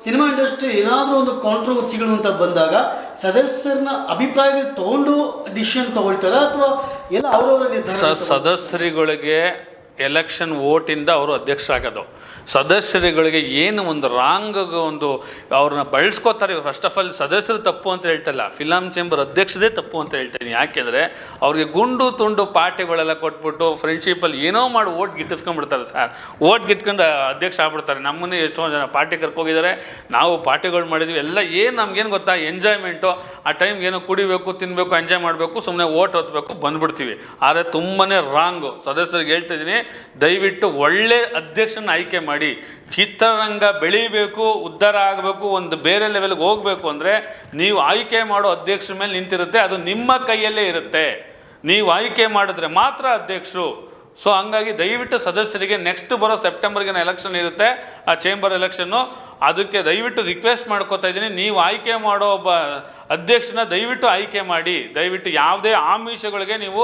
Speaker 2: ಸಿನಿಮಾ ಇಂಡಸ್ಟ್ರಿ ಏನಾದರೂ ಒಂದು ಕಾಂಟ್ರವರ್ಸಿಗಳು ಅಂತ ಬಂದಾಗ ಸದಸ್ಯರನ್ನ ಅಭಿಪ್ರಾಯಗಳು ತೊಗೊಂಡು ಡಿಸಿಷನ್ ತೊಗೊಳ್ತಾರಾ ಅಥವಾ ಎಲ್ಲ ಅವರವರ ನಿರ್ಧಾರ?
Speaker 1: ಸದಸ್ಯರುಗಳಿಗೆ ಎಲೆಕ್ಷನ್ ವೋಟಿಂದ ಅವರು ಅಧ್ಯಕ್ಷರಾಗೋದು. ಸದಸ್ಯರುಗಳಿಗೆ ಏನು ಒಂದು ರಾಂಗ್ ಒಂದು ಅವ್ರನ್ನ ಬಳಸ್ಕೋತಾರೆ. ಫಸ್ಟ್ ಆಫ್ ಆಲ್ ಸದಸ್ಯರು ತಪ್ಪು ಅಂತ ಹೇಳ್ತಲ್ಲ, ಫಿಲಮ್ ಚೇಂಬರ್ ಅಧ್ಯಕ್ಷದೇ ತಪ್ಪು ಅಂತ ಹೇಳ್ತೀನಿ. ಯಾಕೆಂದರೆ ಅವ್ರಿಗೆ ಗುಂಡು ತುಂಡು ಪಾರ್ಟಿಗಳೆಲ್ಲ ಕೊಟ್ಬಿಟ್ಟು ಫ್ರೆಂಡ್ಶಿಪ್ಪಲ್ಲಿ ಏನೋ ಮಾಡಿ ಓಟ್ ಗಿಟ್ಟಿಸ್ಕೊಂಡ್ಬಿಡ್ತಾರೆ ಸರ್. ಓಟ್ ಗಿಟ್ಕೊಂಡು ಅಧ್ಯಕ್ಷ ಆಗ್ಬಿಡ್ತಾರೆ. ನಮ್ಮನ್ನೇ ಎಷ್ಟೊಂದು ಜನ ಪಾರ್ಟಿ ಕರ್ಕೋಗಿದ್ದಾರೆ, ನಾವು ಪಾರ್ಟಿಗಳು ಮಾಡಿದ್ವಿ. ಎಲ್ಲ ಏನು ನಮ್ಗೇನು ಗೊತ್ತಾ, ಎಂಜಾಯ್ಮೆಂಟು. ಆ ಟೈಮ್ಗೆ ಏನೋ ಕುಡಿಬೇಕು, ತಿನ್ನಬೇಕು, ಎಂಜಾಯ್ ಮಾಡಬೇಕು, ಸುಮ್ಮನೆ ಓಟ್ ಹೊತ್ಬೇಕು, ಬಂದುಬಿಡ್ತೀವಿ. ಆದರೆ ತುಂಬಾ ರಾಂಗು. ಸದಸ್ಯರಿಗೆ ಹೇಳ್ತಿದ್ದೀನಿ, ದಯವಿಟ್ಟು ಒಳ್ಳೆ ಅಧ್ಯಕ್ಷನ ಆಯ್ಕೆ ಮಾಡಿ. ಚಿತ್ರರಂಗ ಬೆಳೀಬೇಕು, ಉದ್ಧಾರ ಆಗಬೇಕು, ಒಂದು ಬೇರೆ ಲೆವೆಲ್ಗೆ ಹೋಗಬೇಕು ಅಂದರೆ ನೀವು ಆಯ್ಕೆ ಮಾಡೋ ಅಧ್ಯಕ್ಷರ ಮೇಲೆ ನಿಂತಿರುತ್ತೆ. ಅದು ನಿಮ್ಮ ಕೈಯಲ್ಲೇ ಇರುತ್ತೆ. ನೀವು ಆಯ್ಕೆ ಮಾಡಿದ್ರೆ ಮಾತ್ರ ಅಧ್ಯಕ್ಷರು. ಸೊ ಹಂಗಾಗಿ ದಯವಿಟ್ಟು ಸದಸ್ಯರಿಗೆ ನೆಕ್ಸ್ಟ್ ಬರೋ ಸೆಪ್ಟೆಂಬರ್ಗೆ ಎಲೆಕ್ಷನ್ ಇರುತ್ತೆ, ಆ ಚೇಂಬರ್ ಎಲೆಕ್ಷನ್ನು. ಅದಕ್ಕೆ ದಯವಿಟ್ಟು ರಿಕ್ವೆಸ್ಟ್ ಮಾಡ್ಕೋತಾ ಇದ್ದೀನಿ, ನೀವು ಆಯ್ಕೆ ಮಾಡೋ ಒಬ್ಬ ಅಧ್ಯಕ್ಷನ ದಯವಿಟ್ಟು ಆಯ್ಕೆ ಮಾಡಿ. ದಯವಿಟ್ಟು ಯಾವುದೇ ಆಮಿಷಗಳಿಗೆ ನೀವು